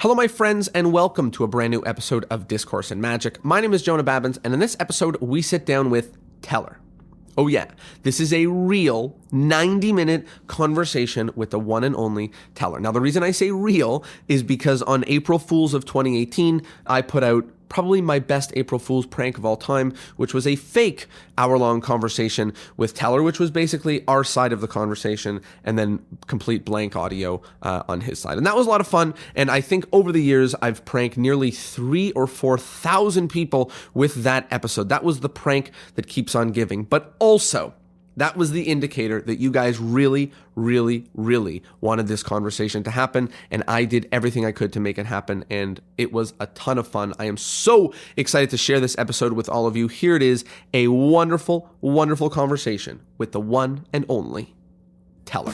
Hello, my friends, and welcome to a brand new episode of Discourse in Magic. My name is Jonah Babbins, and in this episode, we sit down with Teller. Oh yeah, this is a real 90-minute conversation with the one and only Teller. Now, the reason I say real is because on April Fools of 2018, I put out probably my best April Fool's prank of all time, which was a fake hour-long conversation with Teller, which was basically our side of the conversation and then complete blank audio on his side. And that was a lot of fun. And I think over the years, I've pranked nearly 3,000 or 4,000 people with that episode. That was the prank that keeps on giving. But also, that was the indicator that you guys really, really, really wanted this conversation to happen, and I did everything I could to make it happen, and it was a ton of fun. I am so excited to share this episode with all of you. Here it is, a wonderful, wonderful conversation with the one and only Teller.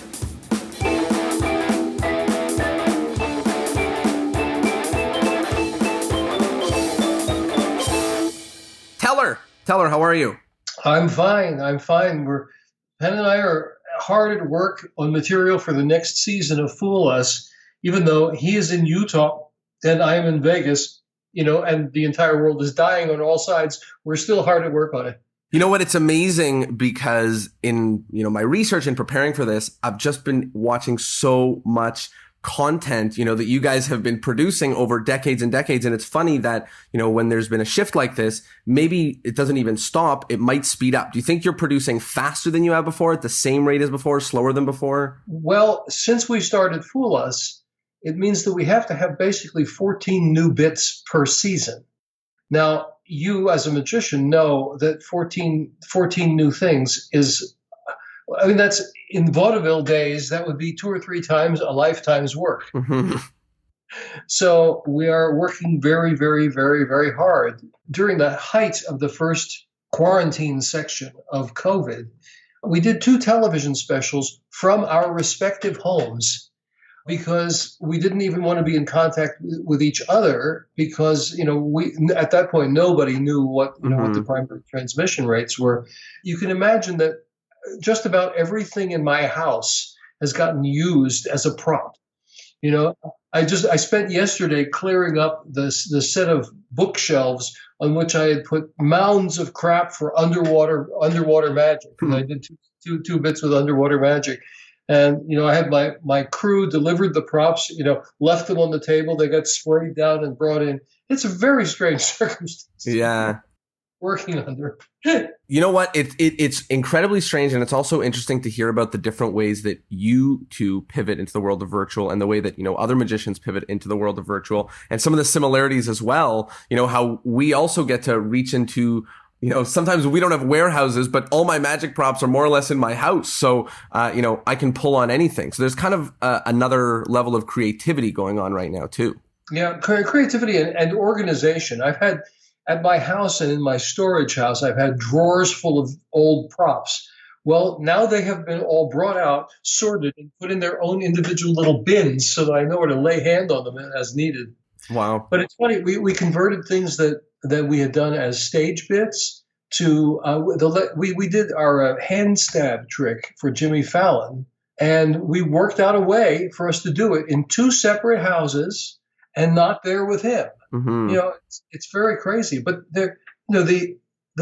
Teller, how are you? I'm fine. Penn and I are hard at work on material for the next season of Fool Us, even though he is in Utah and I am in Vegas, and the entire world is dying on all sides. We're still hard at work on it. You know what? It's amazing because in, my research and preparing for this, I've just been watching so much content, that you guys have been producing over decades and decades. And it's funny that, when there's been a shift like this, maybe it doesn't even stop. It might speed up. Do you think you're producing faster than you have before, at the same rate as before, slower than before? Well, since we started Fool Us, it means that we have to have basically 14 new bits per season. Now, you as a magician know that 14 new things is, that's in vaudeville days, that would be 2 or 3 times a lifetime's work. Mm-hmm. So we are working very, very, very, very hard. During the height of the first quarantine section of COVID, we did 2 television specials from our respective homes because we didn't even want to be in contact with each other because, we at that point, nobody knew what the primary transmission rates were. You can imagine that just about everything in my house has gotten used as a prop. I spent yesterday clearing up the set of bookshelves on which I had put mounds of crap for underwater magic. And I did two bits with underwater magic. And, I had my crew delivered the props, left them on the table. They got sprayed down and brought in. It's a very strange circumstance. Yeah. Working under. You know what? It's incredibly strange, and it's also interesting to hear about the different ways that you two pivot into the world of virtual and the way that, other magicians pivot into the world of virtual, and some of the similarities as well. How we also get to reach into, sometimes we don't have warehouses, but all my magic props are more or less in my house. So, I can pull on anything. So there's kind of another level of creativity going on right now too. Yeah, creativity and organization. I've had at my house and in my storage house, I've had drawers full of old props. Well, now they have been all brought out, sorted, and put in their own individual little bins so that I know where to lay hand on them as needed. Wow. But it's funny, we converted things that we had done as stage bits to, we did our hand stab trick for Jimmy Fallon, and we worked out a way for us to do it in 2 separate houses and not there with him. Mm-hmm. It's very crazy, but the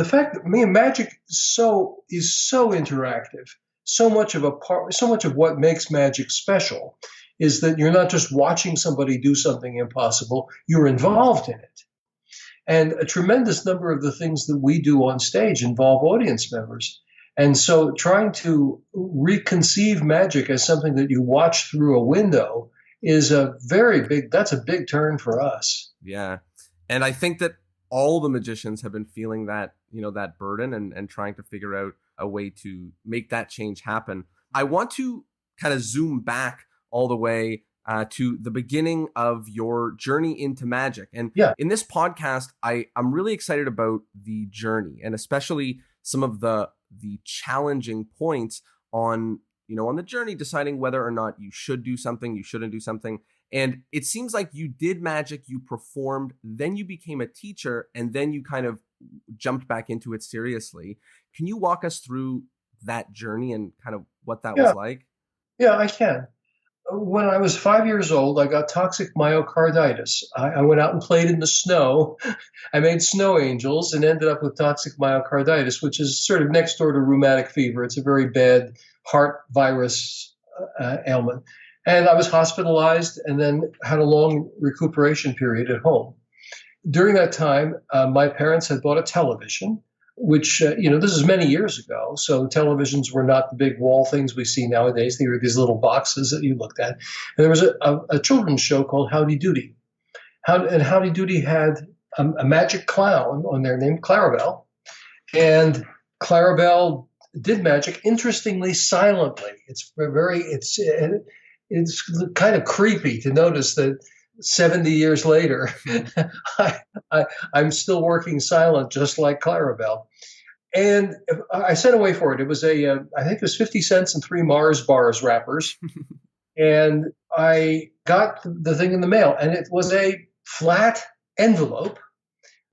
fact that magic is so interactive. So much of what makes magic special is that you're not just watching somebody do something impossible; you're involved in it. And a tremendous number of the things that we do on stage involve audience members. And so, trying to reconceive magic as something that you watch through a window is that's a big turn for us. Yeah. And I think that all the magicians have been feeling that, that burden and trying to figure out a way to make that change happen. I want to kind of zoom back all the way to the beginning of your journey into magic. And in this podcast, I'm really excited about the journey and especially some of the challenging points on the journey, deciding whether or not you should do something, you shouldn't do something. And it seems like you did magic, you performed, then you became a teacher, and then you kind of jumped back into it seriously. Can you walk us through that journey and kind of what that was like? Yeah, I can. When I was 5 years old, I got toxic myocarditis. I went out and played in the snow. I made snow angels and ended up with toxic myocarditis, which is sort of next door to rheumatic fever. It's a very bad heart virus ailment. And I was hospitalized and then had a long recuperation period at home. During that time, my parents had bought a television, which, this is many years ago. So televisions were not the big wall things we see nowadays. They were these little boxes that you looked at. And there was a children's show called Howdy Doody. And Howdy Doody had a magic clown on there named Clarabelle. And Clarabelle did magic, interestingly, silently. It's kind of creepy to notice that 70 years later, I'm still working silent, just like Clarabelle. And I sent away for it. It was I think it was 50 cents and 3 Mars bars wrappers. And I got the thing in the mail, and it was a flat envelope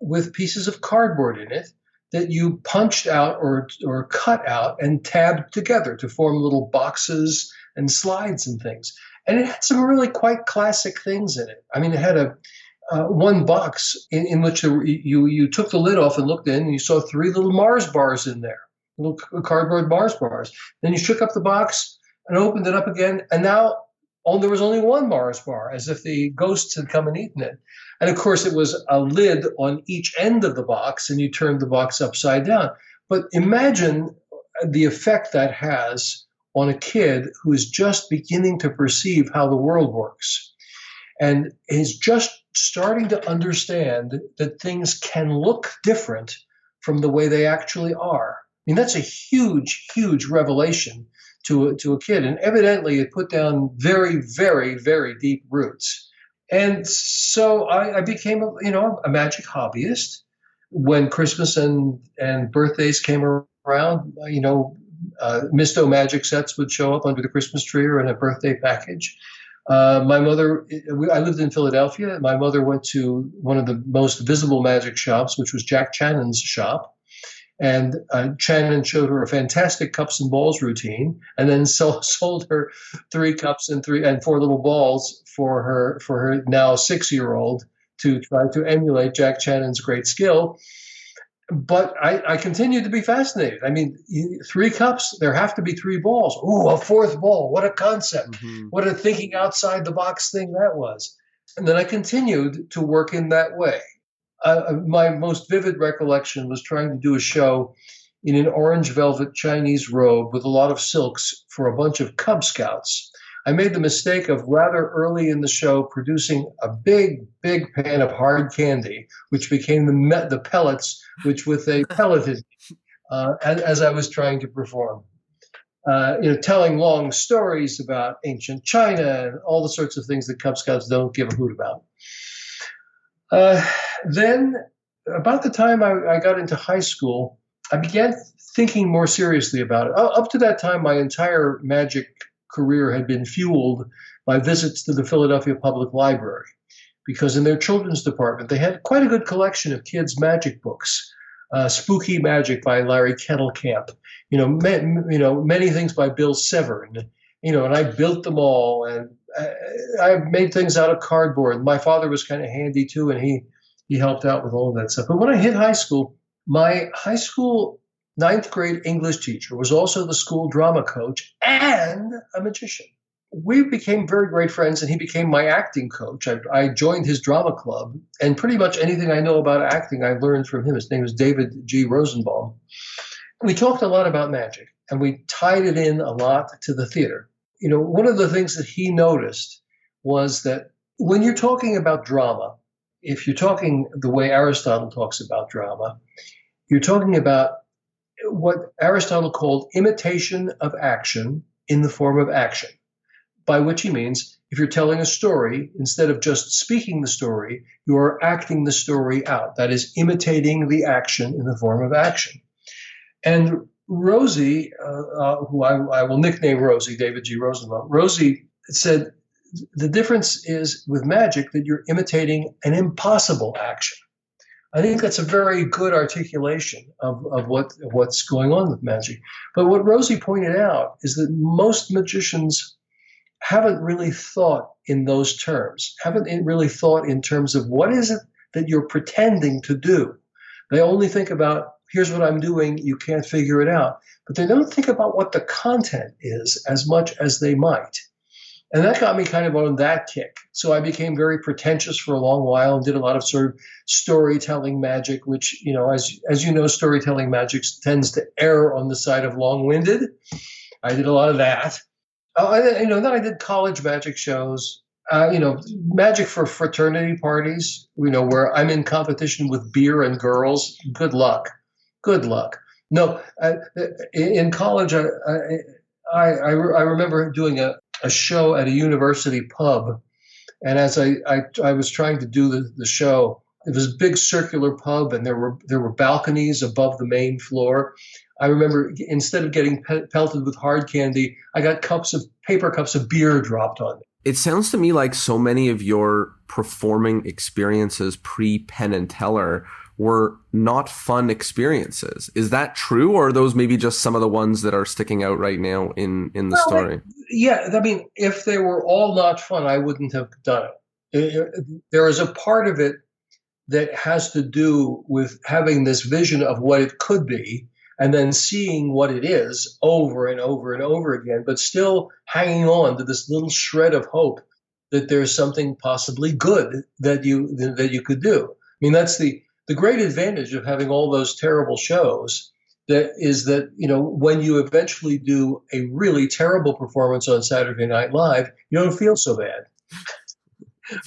with pieces of cardboard in it that you punched out or cut out and tabbed together to form little boxes and slides and things. And it had some really quite classic things in it. I mean, it had one box in which you took the lid off and looked in, and you saw 3 little Mars bars in there, little cardboard Mars bars. Then you shook up the box and opened it up again, and now there was only 1 Mars bar, as if the ghosts had come and eaten it. And of course, it was a lid on each end of the box, and you turned the box upside down. But imagine the effect that has on a kid who is just beginning to perceive how the world works and is just starting to understand that things can look different from the way they actually are. I mean, that's a huge, huge revelation to a kid. And evidently it put down very, very, very deep roots. And so I became a magic hobbyist. When Christmas and birthdays came around, Misto magic sets would show up under the Christmas tree or in a birthday package. My mother, I lived in Philadelphia. My mother went to one of the most visible magic shops, which was Jack Channon's shop. And Channon showed her a fantastic cups and balls routine, and then sold her 3 cups and 4 little balls for her now 6-year-old to try to emulate Jack Channon's great skill. But I continued to be fascinated. I mean, 3 cups, there have to be 3 balls. Ooh, a 4th ball. What a concept. Mm-hmm. What a thinking outside the box thing that was. And then I continued to work in that way. My most vivid recollection was trying to do a show in an orange velvet Chinese robe with a lot of silks for a bunch of Cub Scouts. I made the mistake of rather early in the show producing a big, big pan of hard candy, which became the pellets, which with a pelleted as I was trying to perform. Telling long stories about ancient China and all the sorts of things that Cub Scouts don't give a hoot about. Then, about the time I got into high school, I began thinking more seriously about it. Up to that time, my entire magic career had been fueled by visits to the Philadelphia Public Library, because in their children's department, they had quite a good collection of kids' magic books. Spooky Magic by Larry Kettlecamp, many things by Bill Severn, and I built them all, and I made things out of cardboard. My father was kind of handy too, and he helped out with all of that stuff. But when I hit high school, my high school 9th grade English teacher was also the school drama coach and a magician. We became very great friends, and he became my acting coach. I joined his drama club, and pretty much anything I know about acting, I learned from him. His name is David G. Rosenbaum. We talked a lot about magic, and we tied it in a lot to the theater. One of the things that he noticed was that when you're talking about drama, if you're talking the way Aristotle talks about drama, you're talking about what Aristotle called imitation of action in the form of action, by which he means if you're telling a story, instead of just speaking the story, you are acting the story out. That is, imitating the action in the form of action. And Rosie, who I will nickname Rosie, David G. Rosenbaum, Rosie said the difference is with magic that you're imitating an impossible action. I think that's a very good articulation of what's going on with magic. But what Rosie pointed out is that most magicians haven't really thought in those terms, haven't really thought in terms of what is it that you're pretending to do. They only think about, here's what I'm doing, you can't figure it out. But they don't think about what the content is as much as they might. And that got me kind of on that kick. So I became very pretentious for a long while and did a lot of sort of storytelling magic, which, as you know, storytelling magic tends to err on the side of long-winded. I did a lot of that. Then I did college magic shows, magic for fraternity parties, where I'm in competition with beer and girls. Good luck. Good luck. No, in college, I remember doing a show at a university pub. And as I was trying to do the show, it was a big circular pub and there were balconies above the main floor. I remember instead of getting pelted with hard candy, I got paper cups of beer dropped on me. It sounds to me like so many of your performing experiences pre-Penn and Teller were not fun experiences. Is that true, or are those maybe just some of the ones that are sticking out right now in the story? Yeah, I mean, if they were all not fun, I wouldn't have done it. There is a part of it that has to do with having this vision of what it could be and then seeing what it is over and over and over again, but still hanging on to this little shred of hope that there's something possibly good that you could do. I mean, that's the great advantage of having all those terrible shows. That is that, when you eventually do a really terrible performance on Saturday Night Live, you don't feel so bad,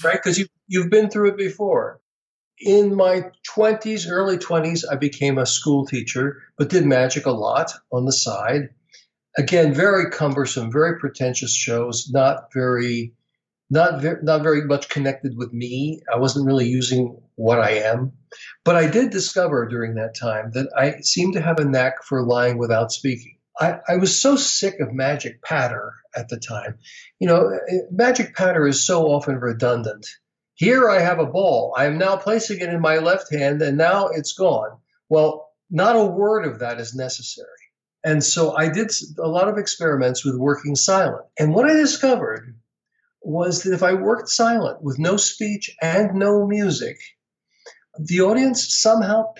right? Because you've been through it before. In my early 20s, I became a school teacher, but did magic a lot on the side. Again, very cumbersome, very pretentious shows, not very much connected with me. I wasn't really using what I am. But I did discover during that time that I seemed to have a knack for lying without speaking. I was so sick of magic patter at the time. Magic patter is so often redundant. Here I have a ball. I am now placing it in my left hand, and now it's gone. Well, not a word of that is necessary. And so I did a lot of experiments with working silent. And what I discovered was that if I worked silent with no speech and no music, the audience somehow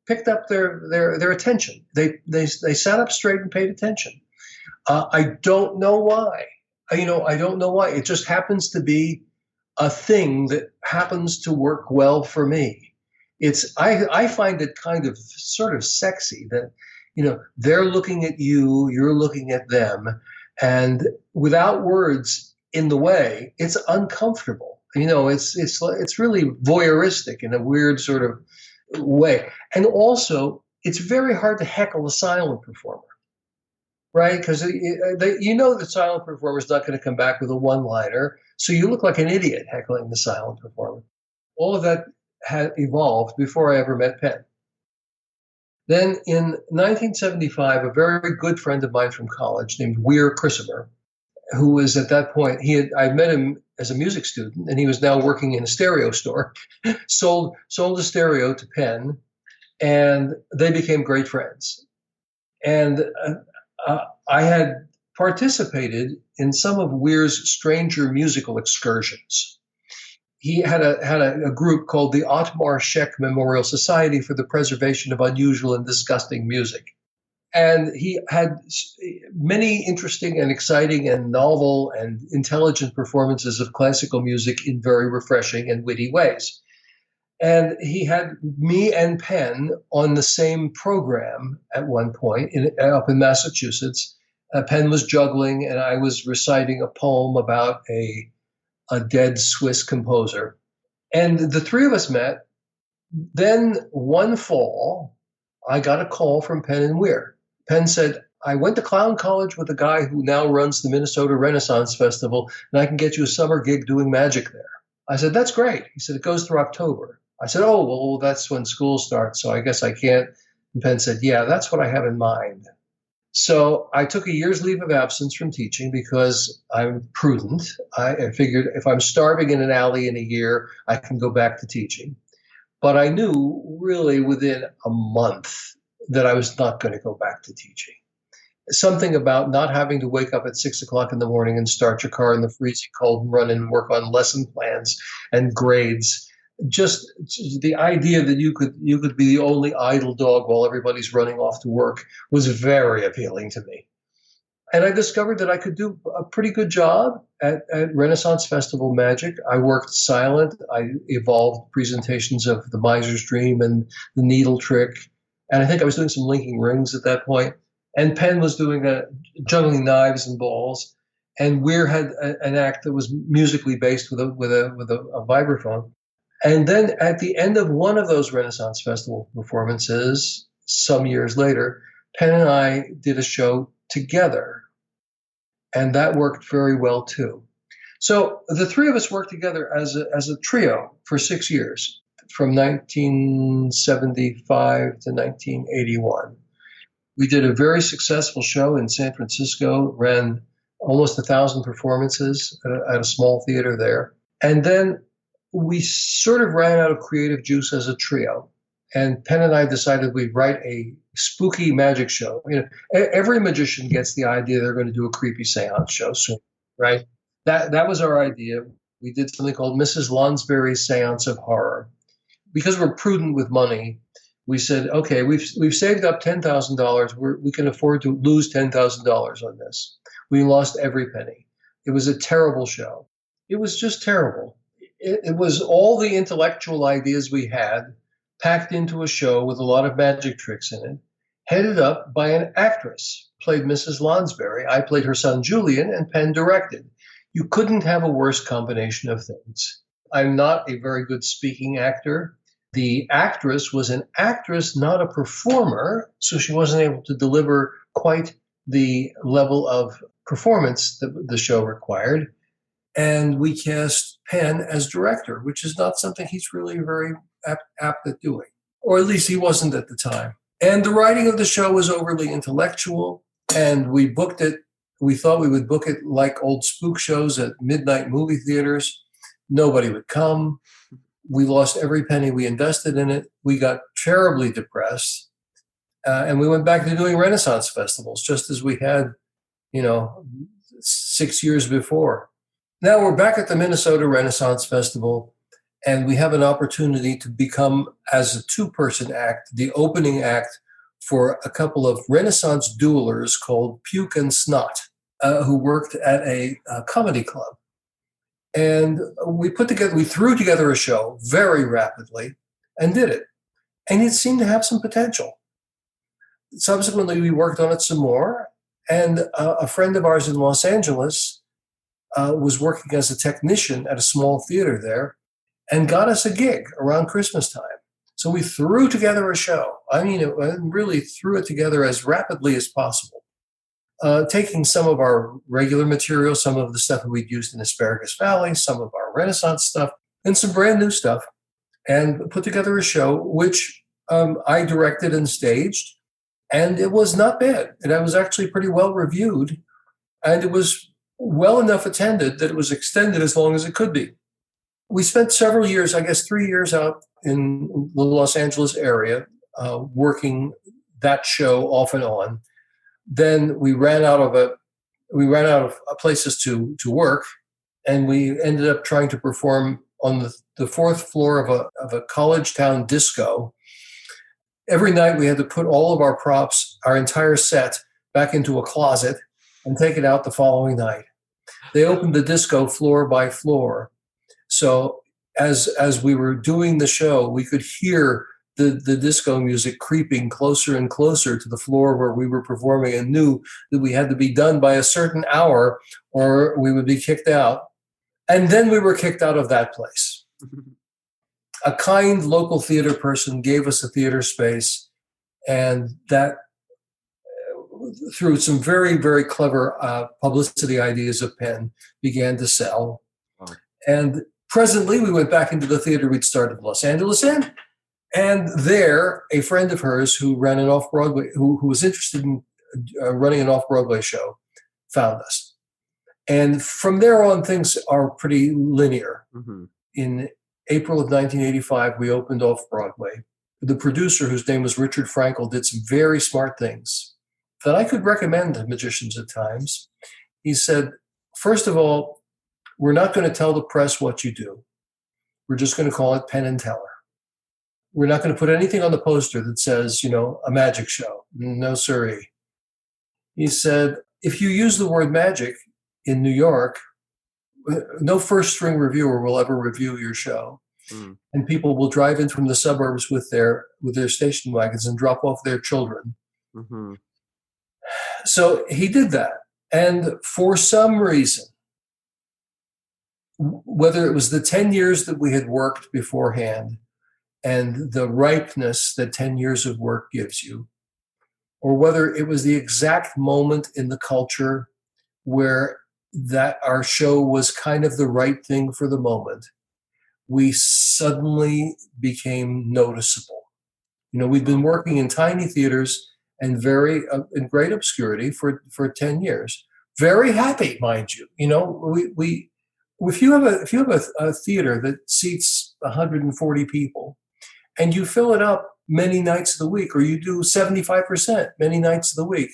picked up their attention. They sat up straight and paid attention. I don't know why. I don't know why. It just happens to be a thing that happens to work well for me. I find it kind of sort of sexy that, they're looking at you, you're looking at them, and without words in the way, it's uncomfortable. It's really voyeuristic in a weird sort of way. And also, it's very hard to heckle a silent performer, right? Because the silent performer is not going to come back with a one-liner, so you look like an idiot heckling the silent performer. All of that had evolved before I ever met Penn. Then in 1975, a very good friend of mine from college named Weir Christopher, who was at that point, I met him as a music student, and he was now working in a stereo store, sold a stereo to Penn, and they became great friends. And I had participated in some of Weir's stranger musical excursions. He had a group called the Otmar Scheck Memorial Society for the Preservation of Unusual and Disgusting Music. And he had many interesting and exciting and novel and intelligent performances of classical music in very refreshing and witty ways. And he had me and Penn on the same program at one point up in Massachusetts. Penn was juggling, and I was reciting a poem about a dead Swiss composer. And the three of us met. Then one fall, I got a call from Penn and Weir. Penn said, I went to clown college with a guy who now runs the Minnesota Renaissance Festival, and I can get you a summer gig doing magic there. I said, that's great. He said, it goes through October. I said, oh, well, that's when school starts, so I guess I can't. And Penn said, yeah, that's what I have in mind. So I took a year's leave of absence from teaching because I'm prudent. I figured if I'm starving in an alley in a year, I can go back to teaching. But I knew really within a month that I was not going to go back to teaching. something about not having to wake up at 6 o'clock in the morning and start your car in the freezing cold and run and work on lesson plans and grades. Just the idea that you could be the only idle dog while everybody's running off to work was very appealing to me. And I discovered that I could do a pretty good job at Renaissance Festival Magic. I worked silent. I evolved presentations of The Miser's Dream and The Needle Trick. And I think I was doing some linking rings at that point. And Penn was doing juggling knives and balls. And Weir had an act that was musically based with a vibraphone. And then at the end of one of those Renaissance Festival performances, some years later, Penn and I did a show together. And that worked very well too. So the three of us worked together as a trio for 6 years, from 1975 to 1981. We did a very successful show in San Francisco, ran almost 1,000 performances at a small theater there. And then we sort of ran out of creative juice as a trio. And Penn and I decided we'd write a spooky magic show. Every magician gets the idea they're going to do a creepy seance show soon, right? That was our idea. We did something called Mrs. Lonsbury's Seance of Horror. Because we're prudent with money, we said, okay, we've saved up $10,000. We can afford to lose $10,000 on this. We lost every penny. It was a terrible show. It was just terrible. It was all the intellectual ideas we had packed into a show with a lot of magic tricks in it, headed up by an actress, played Mrs. Lonsbury. I played her son Julian, and Penn directed. You couldn't have a worse combination of things. I'm not a very good speaking actor. The actress was an actress, not a performer, so she wasn't able to deliver quite the level of performance that the show required. And we cast Penn as director, which is not something he's really very apt at doing, or at least he wasn't at the time. And the writing of the show was overly intellectual, and we booked it. We thought we would book it like old spook shows at midnight movie theaters. Nobody would come. We lost every penny we invested in it. We got terribly depressed, and we went back to doing Renaissance festivals, just as we had, 6 years before. Now we're back at the Minnesota Renaissance Festival, and we have an opportunity to become, as a two-person act, the opening act for a couple of Renaissance duelers called Puke and Snot, who worked at a comedy club. And we threw together a show very rapidly and did it. And it seemed to have some potential. Subsequently, we worked on it some more, and a friend of ours in Los Angeles was working as a technician at a small theater there and got us a gig around Christmas time. So we threw together a show. I mean, really threw it together as rapidly as possible, taking some of our regular material, some of the stuff that we'd used in Asparagus Valley, some of our Renaissance stuff, and some brand new stuff, and put together a show which I directed and staged. And it was not bad. And I was actually pretty well reviewed. And it was well enough attended that it was extended as long as it could be. We spent several years, I guess 3 years out in the Los Angeles area, working that show off and on. Then we ran out of places to work, and we ended up trying to perform on the fourth floor of a college town disco. Every night we had to put all of our props, our entire set, back into a closet and take it out the following night. They opened the disco floor by floor. So as we were doing the show, we could hear the disco music creeping closer and closer to the floor where we were performing, and knew that we had to be done by a certain hour or we would be kicked out. And then we were kicked out of that place. A kind local theater person gave us a theater space, and that, through some very, very clever publicity ideas of Penn, began to sell. Wow. And presently, we went back into the theater we'd started in Los Angeles in, and there, a friend of hers who ran an off-Broadway, who was interested in running an off-Broadway show, found us. And from there on, things are pretty linear. Mm-hmm. In April of 1985, we opened off-Broadway. The producer, whose name was Richard Frankel, did some very smart things. that I could recommend to magicians at times. He said, first of all, we're not going to tell the press what you do. We're just going to call it Penn and Teller. We're not going to put anything on the poster that says, a magic show. No, sirree. He said, if you use the word magic in New York, no first string reviewer will ever review your show. And people will drive in from the suburbs with their station wagons and drop off their children. Mm-hmm. So he did that. And for some reason, whether it was the 10 years that we had worked beforehand and the ripeness that 10 years of work gives you, or whether it was the exact moment in the culture where that our show was kind of the right thing for the moment, we suddenly became noticeable. We'd been working in tiny theaters and in great obscurity for 10 years. Very happy, mind you. If you have a theater that seats 140 people and you fill it up many nights of the week, or you do 75% many nights of the week,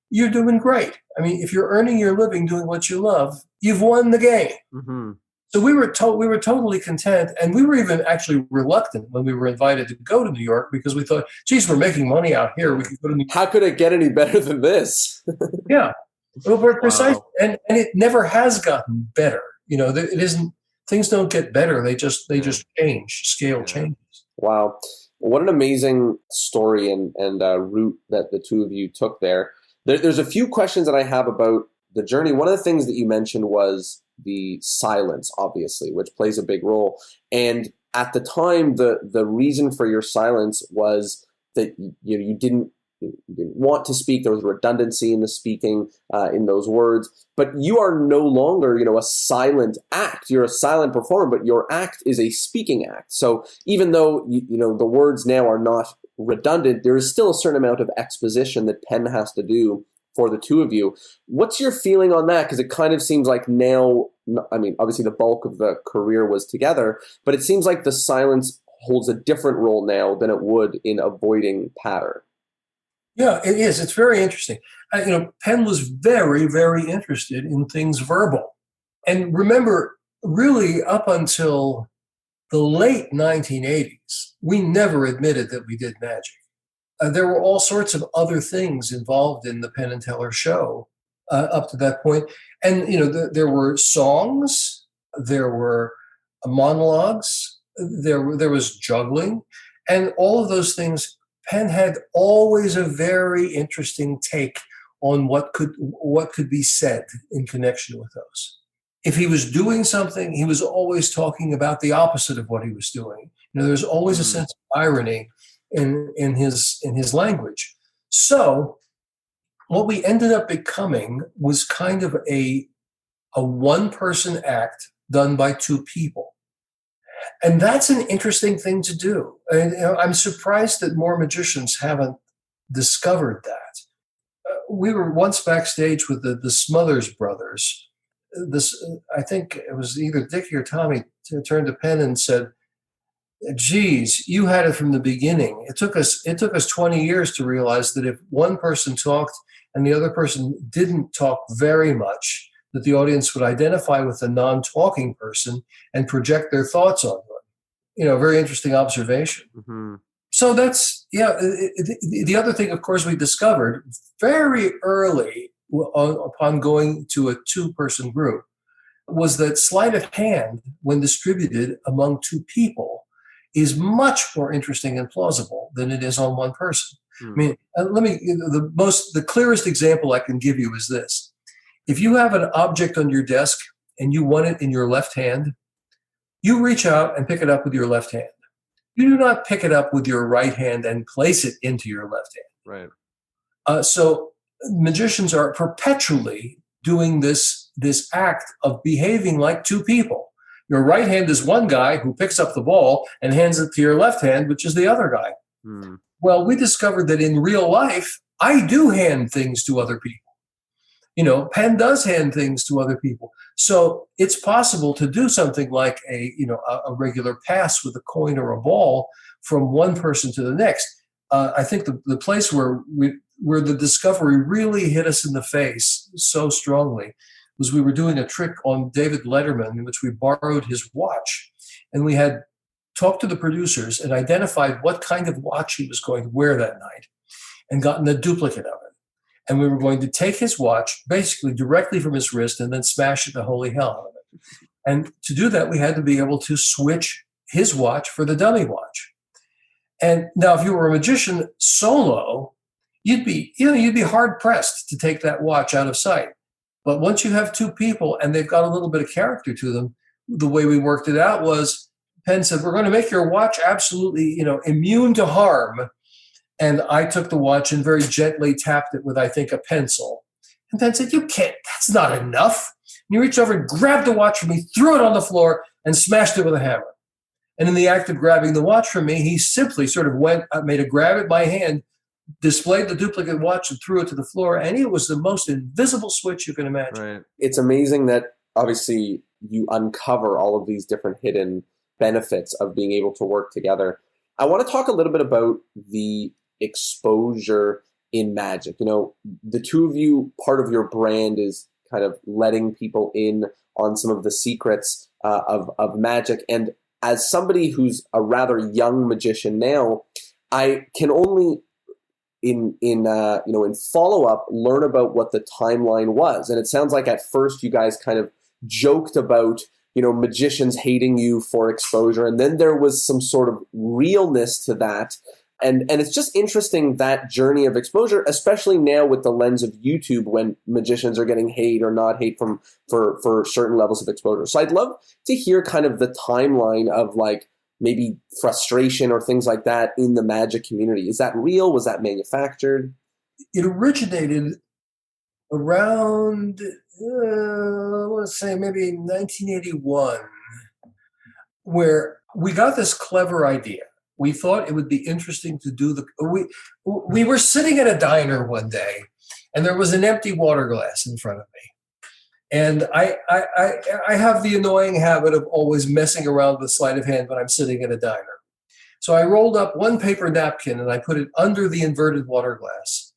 you're doing great. I mean, if you're earning your living doing what you love, you've won the game. Mm-hmm. So we were totally content, and we were even actually reluctant when we were invited to go to New York, because we thought, geez, we're making money out here. We could go to New York. How could it get any better than this? Yeah, well, precisely, Wow. and it never has gotten better. It isn't. Things don't get better; they just change. Scale changes. Wow, what an amazing story and route that the two of you took there. There's a few questions that I have about the journey. One of the things that you mentioned was the silence, obviously, which plays a big role. And at the time, the reason for your silence was that you didn't want to speak. There was redundancy in the speaking, in those words. But you are no longer, a silent act. You're a silent performer, but your act is a speaking act. So even though the words now are not redundant, there is still a certain amount of exposition that Penn has to do for the two of you. What's your feeling on that? Because it kind of seems like now, I mean, obviously the bulk of the career was together, but it seems like the silence holds a different role now than it would in avoiding patter. Yeah, it is. It's very interesting. Penn was very, very interested in things verbal. And remember, really up until the late 1980s, we never admitted that we did magic. There were all sorts of other things involved in the Penn and Teller show up to that point. And, there were songs, there were monologues, there was juggling, and all of those things. Penn had always a very interesting take on what could be said in connection with those. If he was doing something, he was always talking about the opposite of what he was doing. There's always a sense of irony in his language. So what we ended up becoming was kind of a one-person act done by two people. And that's an interesting thing to do. And I'm surprised that more magicians haven't discovered that. We were once backstage with the Smothers Brothers. I think it was either Dickie or Tommy turned to Penn and said, geez, you had it from the beginning. It took us 20 years to realize that if one person talked and the other person didn't talk very much, that the audience would identify with the non-talking person and project their thoughts on them. Very interesting observation. Mm-hmm. So that's, the other thing, of course, we discovered very early upon going to a two-person group was that sleight of hand, when distributed among two people, is much more interesting and plausible than it is on one person. I mean, the clearest example I can give you is this. If you have an object on your desk and you want it in your left hand, you reach out and pick it up with your left hand. You do not pick it up with your right hand and place it into your left hand. Right. So magicians are perpetually doing this act of behaving like two people. Your right hand is one guy who picks up the ball and hands it to your left hand, which is the other guy. Well, we discovered that in real life, I do hand things to other people. Penn does hand things to other people. So it's possible to do something like a regular pass with a coin or a ball from one person to the next. I think the place where where the discovery really hit us in the face so strongly was we were doing a trick on David Letterman in which we borrowed his watch, and we had talked to the producers and identified what kind of watch he was going to wear that night and gotten a duplicate of it. And we were going to take his watch basically directly from his wrist and then smash it to holy hell out of it. And to do that, we had to be able to switch his watch for the dummy watch. And now, if you were a magician solo, you'd be hard pressed to take that watch out of sight. But once you have two people and they've got a little bit of character to them, the way we worked it out was Penn said, "We're going to make your watch absolutely, immune to harm." And I took the watch and very gently tapped it with, I think, a pencil. And Penn said, "You can't, that's not enough." And he reached over and grabbed the watch from me, threw it on the floor, and smashed it with a hammer. And in the act of grabbing the watch from me, he simply sort of made a grab at my hand, displayed the duplicate watch and threw it to the floor. And it was the most invisible switch you can imagine. Right. It's amazing that obviously you uncover all of these different hidden benefits of being able to work together. I want to talk a little bit about the exposure in magic. The two of you, part of your brand is kind of letting people in on some of the secrets of magic. And as somebody who's a rather young magician now, I can only in follow-up learn about what the timeline was. And it sounds like at first you guys kind of joked about magicians hating you for exposure, and then there was some sort of realness to that. And it's just interesting, that journey of exposure, especially now with the lens of YouTube, when magicians are getting hate or not hate for certain levels of exposure. So I'd love to hear kind of the timeline of like maybe frustration or things like that in the magic community. Is that real? Was that manufactured? It originated around, I want to say maybe 1981, where we got this clever idea. We thought it would be interesting to do we were sitting at a diner one day, and there was an empty water glass in front of me. And I have the annoying habit of always messing around with sleight of hand when I'm sitting at a diner. So I rolled up one paper napkin and I put it under the inverted water glass.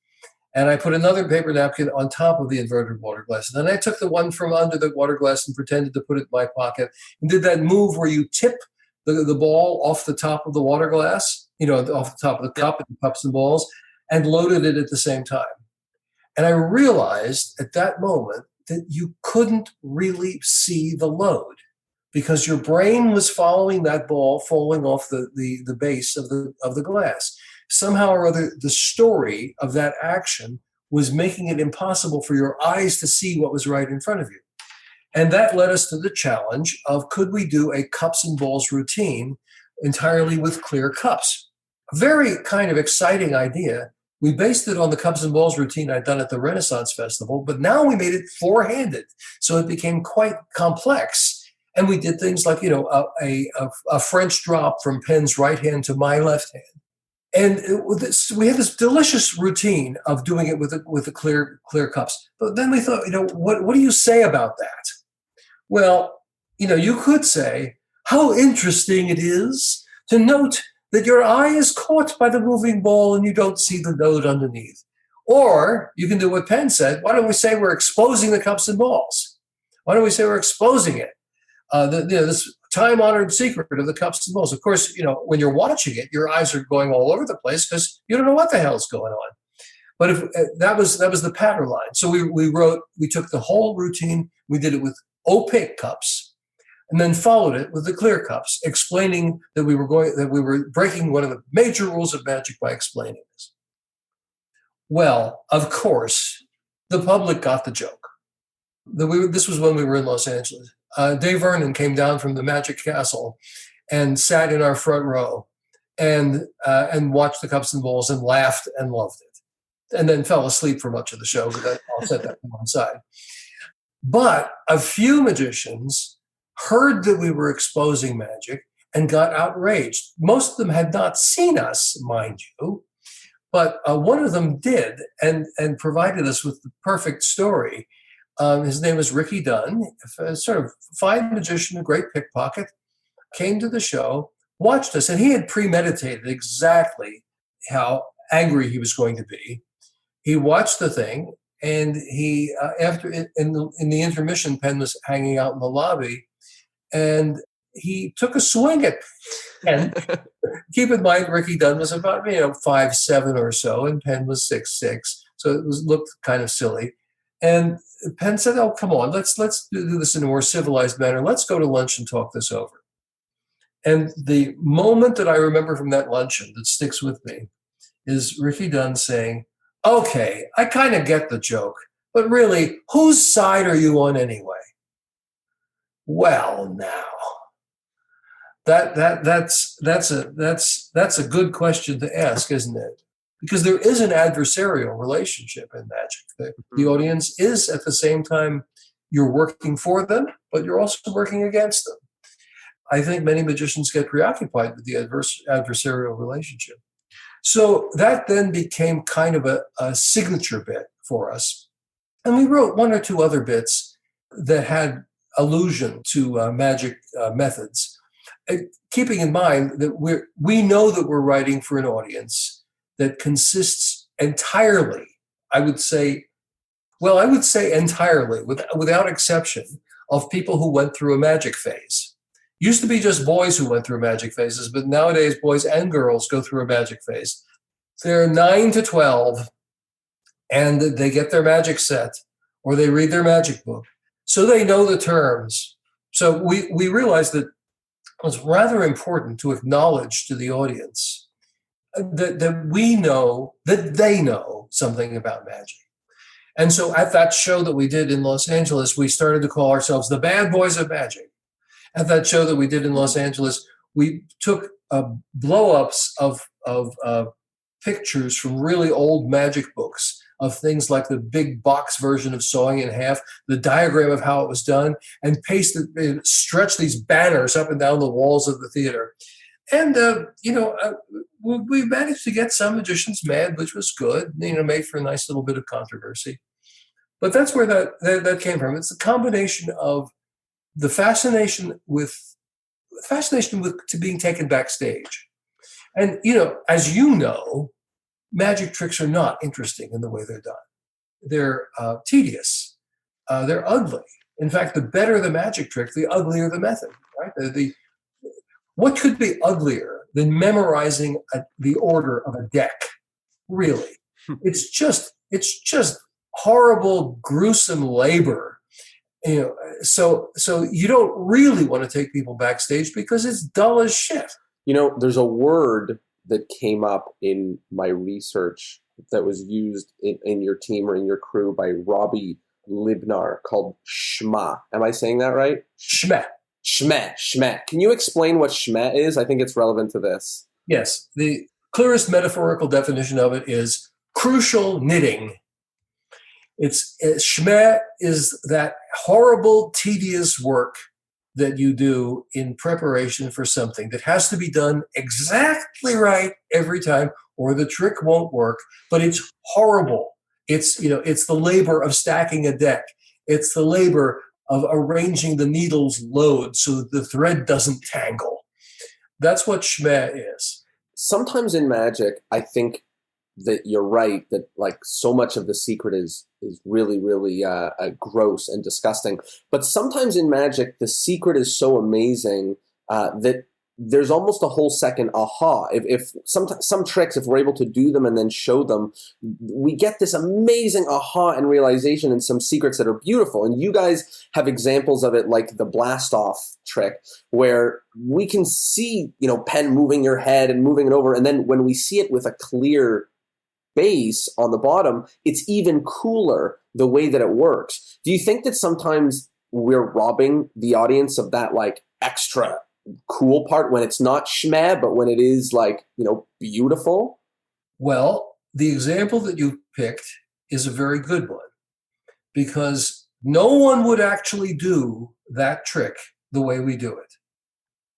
And I put another paper napkin on top of the inverted water glass. And then I took the one from under the water glass and pretended to put it in my pocket and did that move where you tip the ball off the top of the water glass, off the top of the cup, and cups and balls, and loaded it at the same time. And I realized at that moment that you couldn't really see the load because your brain was following that ball falling off the base of the glass. Somehow or other, the story of that action was making it impossible for your eyes to see what was right in front of you. And that led us to the challenge of, could we do a cups and balls routine entirely with clear cups? A very kind of exciting idea. We based it on the cups and balls routine I'd done at the Renaissance Festival, but now we made it four-handed. So it became quite complex. And we did things like, a French drop from Penn's right hand to my left hand. And we had this delicious routine of doing it with the clear cups. But then we thought, what do you say about that? Well, you could say, how interesting it is to note that your eye is caught by the moving ball and you don't see the node underneath. Or you can do what Penn said. Why don't we say we're exposing the cups and balls? Why don't we say we're exposing it? This time-honored secret of the cups and balls. Of course, when you're watching it, your eyes are going all over the place because you don't know what the hell's going on. But if that was the pattern line. So we took the whole routine, we did it with opaque cups, and then followed it with the clear cups, explaining that we were breaking one of the major rules of magic by explaining this. Well, of course, the public got the joke. This was when we were in Los Angeles. Dave Vernon came down from the Magic Castle and sat in our front row and watched the cups and balls and laughed and loved it, and then fell asleep for much of the show. But I'll set that to one side. But a few magicians heard that we were exposing magic and got outraged. Most of them had not seen us, mind you, but one of them did and provided us with the perfect story. His name was Ricky Dunn, a sort of fine magician, a great pickpocket, came to the show, watched us, and he had premeditated exactly how angry he was going to be. he watched the thing, and he after in the intermission, Penn was hanging out in the lobby, and he took a swing at Penn. Keep in mind, Ricky Dunn was about 5'7" or so, and Penn was 6'6", so it looked kind of silly. And Penn said, "Oh, come on, let's do this in a more civilized manner. Let's go to lunch and talk this over." And the moment that I remember from that luncheon that sticks with me is Ricky Dunn saying, "Okay, I kind of get the joke, but really, whose side are you on anyway?" Well, now that's a good question to ask, isn't it? Because there is an adversarial relationship in magic. The audience is at the same time you're working for them, but you're also working against them. I think many magicians get preoccupied with the adversarial relationship. So that then became kind of a signature bit for us. And we wrote one or two other bits that had allusion to magic methods, keeping in mind that we know that we're writing for an audience that consists entirely, I would say entirely, without exception, of people who went through a magic phase. Used to be just boys who went through magic phases, but nowadays boys and girls go through a magic phase. They're 9 to 12, and they get their magic set, or they read their magic book, so they know the terms. So we realized that it was rather important to acknowledge to the audience that we know, that they know something about magic. And so at that show that we did in Los Angeles, we started to call ourselves the Bad Boys of Magic. At that show that we did in Los Angeles, we took blow-ups of pictures from really old magic books of things like the big box version of Sawing in Half, the diagram of how it was done, and stretched these banners up and down the walls of the theater. And, we managed to get some magicians mad, which was good, made for a nice little bit of controversy. But that's where that came from. It's a combination of the fascination with to being taken backstage. And, as you know, magic tricks are not interesting in the way they're done. They're tedious. They're ugly. In fact, the better the magic trick, the uglier the method, right? What could be uglier than memorizing the order of a deck? Really, it's just horrible, gruesome labor. So you don't really want to take people backstage because it's dull as shit. There's a word that came up in my research that was used in your team or in your crew by Robbie Libnar called shma. Am I saying that right? Shma. Shma. Can you explain what shma is? I think it's relevant to this. Yes. The clearest metaphorical definition of it is crucial knitting. Shma is that horrible, tedious work that you do in preparation for something that has to be done exactly right every time, or the trick won't work. But it's horrible. It's the labor of stacking a deck. It's the labor of arranging the needle's load so that the thread doesn't tangle. That's what shma is. Sometimes in magic, I think that you're right, that like so much of the secret is really, really gross and disgusting. But sometimes in magic, the secret is so amazing that there's almost a whole second aha. If some tricks, if we're able to do them and then show them, we get this amazing aha and realization in some secrets that are beautiful. And you guys have examples of it, like the blast off trick, where we can see, Penn moving your head and moving it over. And then when we see it with a clear base on the bottom, it's even cooler the way that it works. Do you think that sometimes we're robbing the audience of that like extra cool part when it's not shma, but when it is like, beautiful? Well, the example that you picked is a very good one, because no one would actually do that trick the way we do it.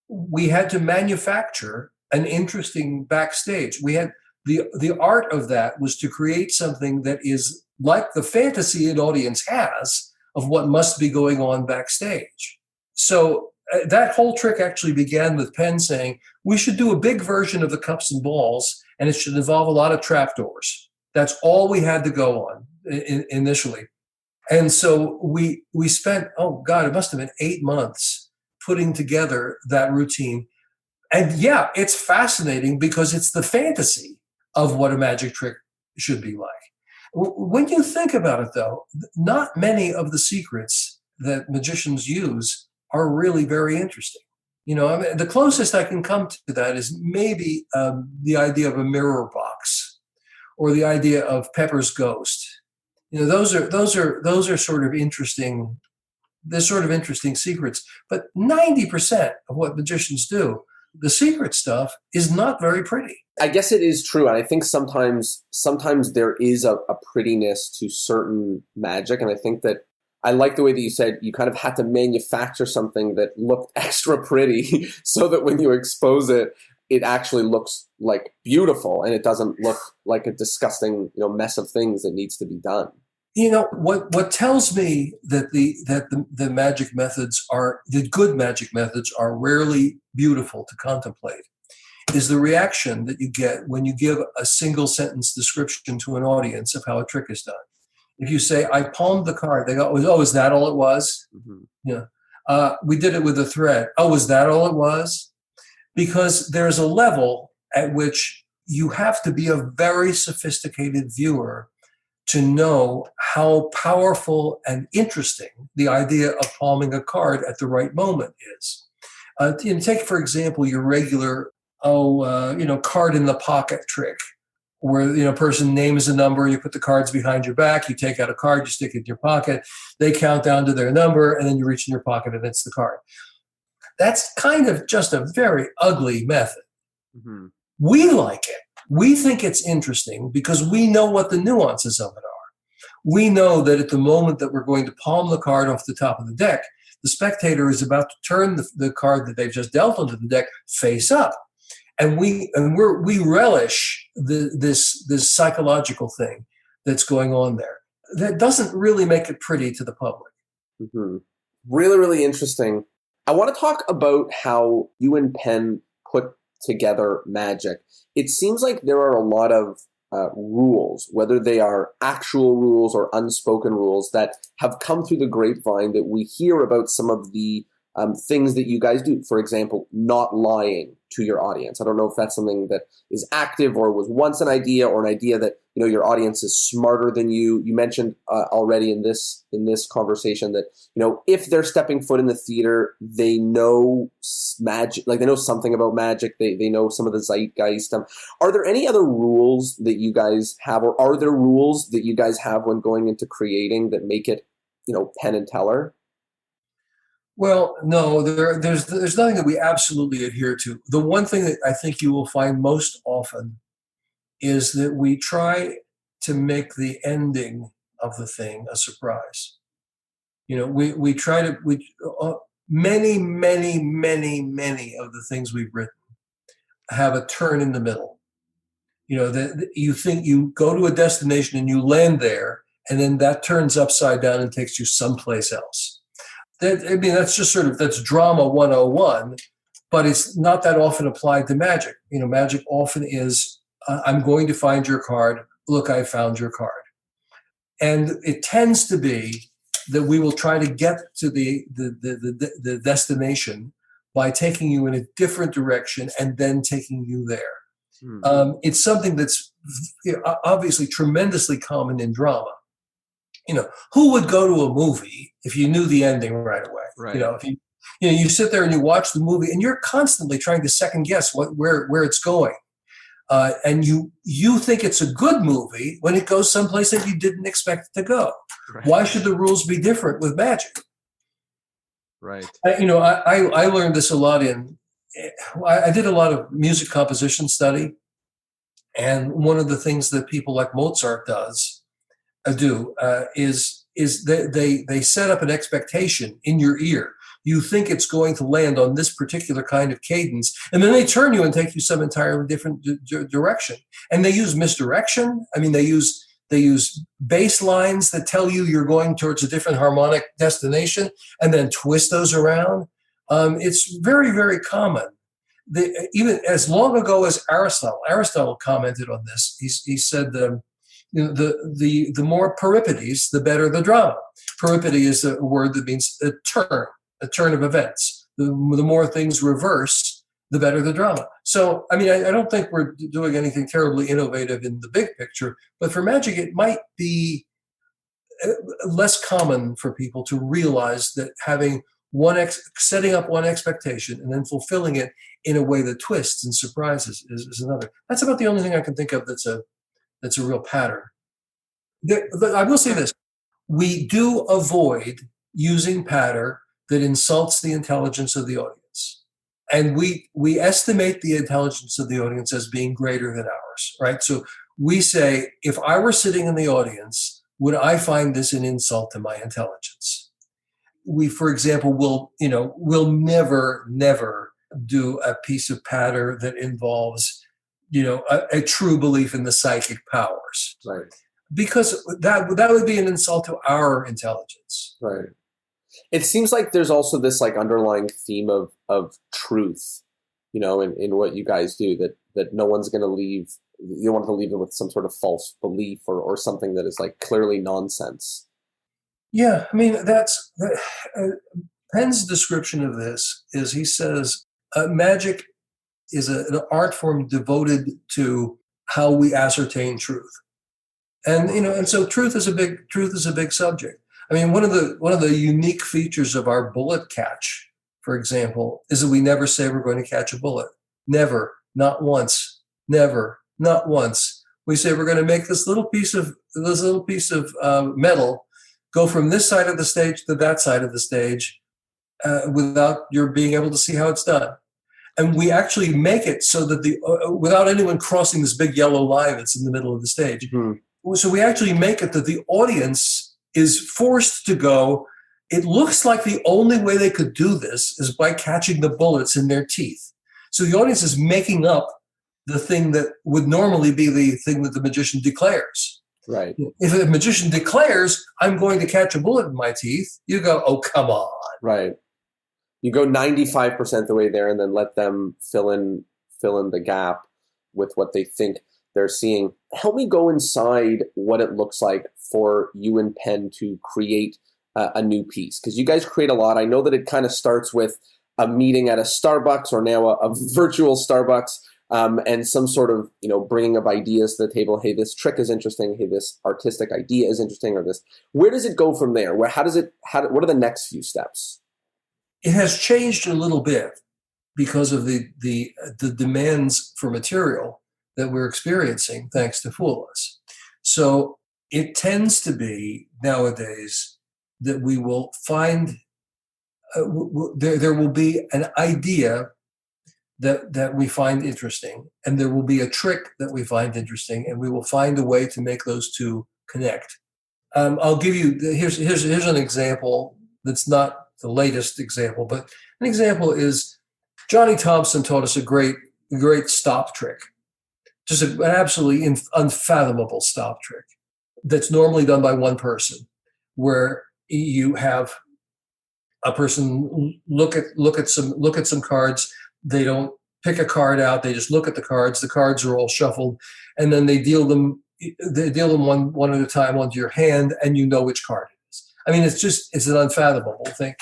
We had to manufacture an interesting backstage. We had the art of that was to create something that is like the fantasy an audience has of what must be going on backstage. So that whole trick actually began with Penn saying, we should do a big version of the cups and balls, and it should involve a lot of trapdoors. That's all we had to go on initially. And so we spent, oh God, it must have been 8 months putting together that routine. And yeah, it's fascinating because it's the fantasy of what a magic trick should be like. When you think about it, though, not many of the secrets that magicians use are really very interesting. I mean, the closest I can come to that is maybe the idea of a mirror box or the idea of Pepper's ghost. Those are sort of interesting. They're sort of interesting secrets. But 90% of what magicians do, the secret stuff, is not very pretty. I guess it is true. And I think sometimes there is a prettiness to certain magic. And I think that I like the way that you said you kind of had to manufacture something that looked extra pretty so that when you expose it, it actually looks like beautiful and it doesn't look like a disgusting, mess of things that needs to be done. What tells me that the magic methods the good magic methods are rarely beautiful to contemplate is the reaction that you get when you give a single sentence description to an audience of how a trick is done. If you say, I palmed the card, they go, oh, is that all it was? Mm-hmm. We did it with a thread. Oh, is that all it was? Because there's a level at which you have to be a very sophisticated viewer to know how powerful and interesting the idea of palming a card at the right moment is. Take, for example, your regular, card in the pocket trick, where a person names a number, you put the cards behind your back, you take out a card, you stick it in your pocket, they count down to their number, and then you reach in your pocket and it's the card. That's kind of just a very ugly method. Mm-hmm. We like it. We think it's interesting because we know what the nuances of it are. We know that at the moment that we're going to palm the card off the top of the deck, the spectator is about to turn the card that they've just dealt onto the deck face up. And we relish this psychological thing that's going on there. That doesn't really make it pretty to the public. Mm-hmm. Really, really interesting. I want to talk about how you and Penn put together magic. It seems like there are a lot of rules, whether they are actual rules or unspoken rules, that have come through the grapevine that we hear about some of the things that you guys do. For example, not lying to your audience. I don't know if that's something that is active or was once an idea, or an idea that your audience is smarter than you. You mentioned already in this conversation that if they're stepping foot in the theater, they know magic, like they know something about magic. They know some of the zeitgeist. Are there any other rules that you guys have, or are there rules that you guys have when going into creating that make it Penn and Teller? Well, no, there's nothing that we absolutely adhere to. The one thing that I think you will find most often is that we try to make the ending of the thing a surprise. We try to many of the things we've written have a turn in the middle. You think you go to a destination and you land there, and then that turns upside down and takes you someplace else. That's just that's drama 101, but it's not that often applied to magic. Magic often is, I'm going to find your card. Look, I found your card. And it tends to be that we will try to get to the destination by taking you in a different direction and then taking you there. Mm-hmm. It's something that's obviously tremendously common in drama. Who would go to a movie if you knew the ending right away? Right. If you sit there and you watch the movie and you're constantly trying to second guess where it's going, and you think it's a good movie when it goes someplace that you didn't expect it to go. Right. Why should the rules be different with magic? Right. I learned this a lot I did a lot of music composition study, and one of the things that people like Mozart is they set up an expectation in your ear. You think it's going to land on this particular kind of cadence, and then they turn you and take you some entirely different direction. And they use misdirection. I mean, they use bass lines that tell you you're going towards a different harmonic destination, and then twist those around. It's very, very common. Even as long ago as Aristotle commented on this. He said the more peripeties, the better the drama. Peripety is a word that means a turn of events. The more things reverse, the better the drama. So, I mean, I don't think we're doing anything terribly innovative in the big picture, but for magic, it might be less common for people to realize that having setting up one expectation and then fulfilling it in a way that twists and surprises is another. That's about the only thing I can think of that's a real pattern. I will say this: we do avoid using patter that insults the intelligence of the audience, and we estimate the intelligence of the audience as being greater than ours, right? So we say, if I were sitting in the audience, would I find this an insult to my intelligence? We, for example, will never do a piece of patter that involves, a true belief in the psychic powers, Right. because that would be an insult to our intelligence. Right. It seems like there's also this like underlying theme of truth, in what you guys do, that no one's going to leave. You don't want to leave them with some sort of false belief or something that is like clearly nonsense. Yeah, I mean, Penn's description of this is, he says, magic is an art form devoted to how we ascertain truth, and so truth is a big subject. I mean, one of the unique features of our bullet catch, for example, is that we never say we're going to catch a bullet. Never, not once. Never, not once. We say we're going to make this little piece of metal go from this side of the stage to that side of the stage without your being able to see how it's done. And we actually make it so that without anyone crossing this big yellow line that's in the middle of the stage. Mm-hmm. So we actually make it that the audience is forced to go, it looks like the only way they could do this is by catching the bullets in their teeth. So the audience is making up the thing that would normally be the thing that the magician declares. Right. If a magician declares, I'm going to catch a bullet in my teeth, you go, oh, come on. Right. You go 95% the way there and then let them fill in the gap with what they think they're seeing. Help me go inside what it looks like for you and Penn to create a new piece, because you guys create a lot. I know that it kind of starts with a meeting at a Starbucks or now a virtual Starbucks. And some sort of, bringing of ideas to the table. Hey, this trick is interesting. Hey, this artistic idea is interesting. Or this. Where does it go from there? What are the next few steps? It has changed a little bit because of the demands for material that we're experiencing, thanks to Fool Us. So it tends to be nowadays that we will find there will be an idea that we find interesting, and there will be a trick that we find interesting, and we will find a way to make those two connect. I'll give you, here's an example that's not the latest example, but an example is Johnny Thompson taught us a great stop trick, just an absolutely unfathomable stop trick that's normally done by one person, where you have a person look at some cards. They don't pick a card out. They just look at the cards. The cards are all shuffled, and then they deal them one at a time onto your hand, and you know which card it is. I mean, it's an unfathomable thing.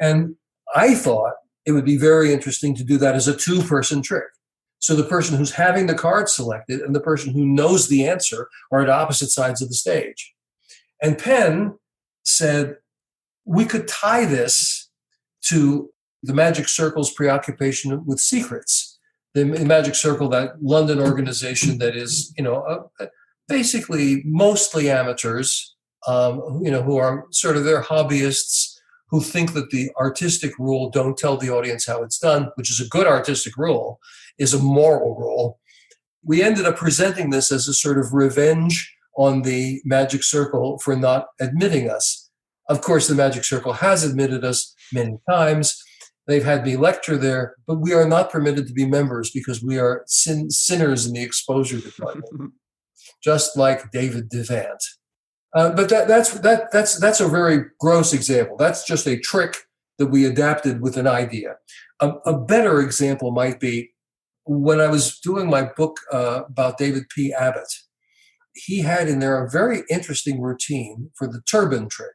And I thought it would be very interesting to do that as a two-person trick. So the person who's having the card selected and the person who knows the answer are at opposite sides of the stage. And Penn said, we could tie this to the Magic Circle's preoccupation with secrets. The Magic Circle, that London organization that is, basically mostly amateurs, who are sort of their hobbyists, who think that the artistic rule, don't tell the audience how it's done, which is a good artistic rule, is a moral rule. We ended up presenting this as a sort of revenge on the Magic Circle for not admitting us. Of course, the Magic Circle has admitted us many times. They've had me lecture there, but we are not permitted to be members because we are sinners in the exposure department, just like David Devant. But that's a very gross example. That's just a trick that we adapted with an idea. A better example might be when I was doing my book about David P. Abbott. he had in there a very interesting routine for the turban trick.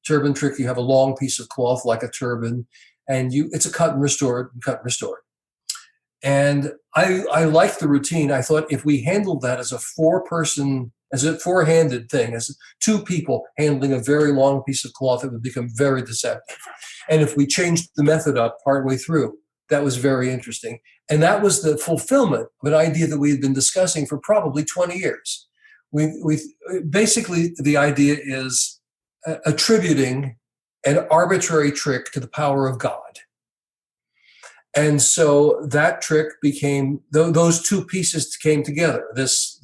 Turban trick, you have a long piece of cloth like a turban, and it's a cut and restored, cut and restored. And I liked the routine. I thought if we handled that as a four-handed thing, as two people handling a very long piece of cloth, it would become very deceptive. And if we changed the method up partway through, that was very interesting. And that was the fulfillment of an idea that we had been discussing for probably 20 years. We basically, the idea is attributing an arbitrary trick to the power of God. And so that trick became, those two pieces came together. This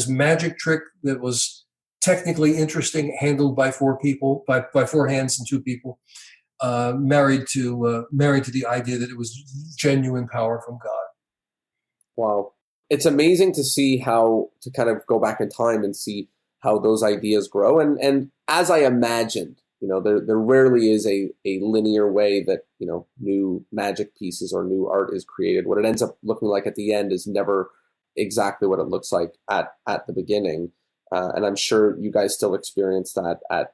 magic trick that was technically interesting, handled by four people, by four hands and two people, married to the idea that it was genuine power from God. Wow. It's amazing to see how, to kind of go back in time and see how those ideas grow. And as I imagined, there rarely is a linear way that, new magic pieces or new art is created. What it ends up looking like at the end is never exactly what it looks like at the beginning. And I'm sure you guys still experience that at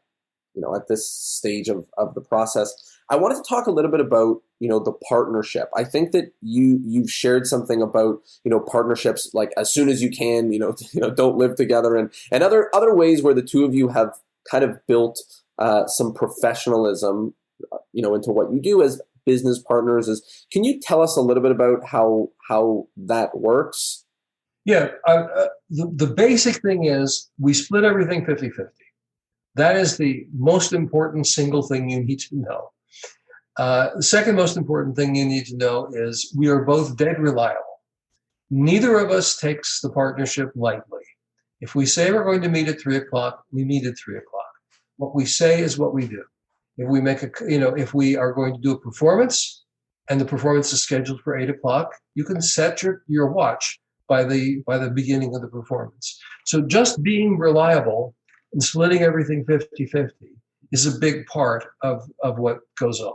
this stage of the process. I wanted to talk a little bit about, the partnership. I think that you've shared something about, partnerships, like as soon as you can, don't live together, and other ways where the two of you have kind of built some professionalism, into what you do as business partners. Can you tell us a little bit about how that works? Yeah. The basic thing is we split everything 50-50. That is the most important single thing you need to know. The second most important thing you need to know is we are both dead reliable. Neither of us takes the partnership lightly. If we say we're going to meet at 3:00, we meet at 3:00. What we say is what we do. If we if we are going to do a performance and the performance is scheduled for 8:00, you can set your watch by the beginning of the performance. So just being reliable and splitting everything 50-50 is a big part of what goes on.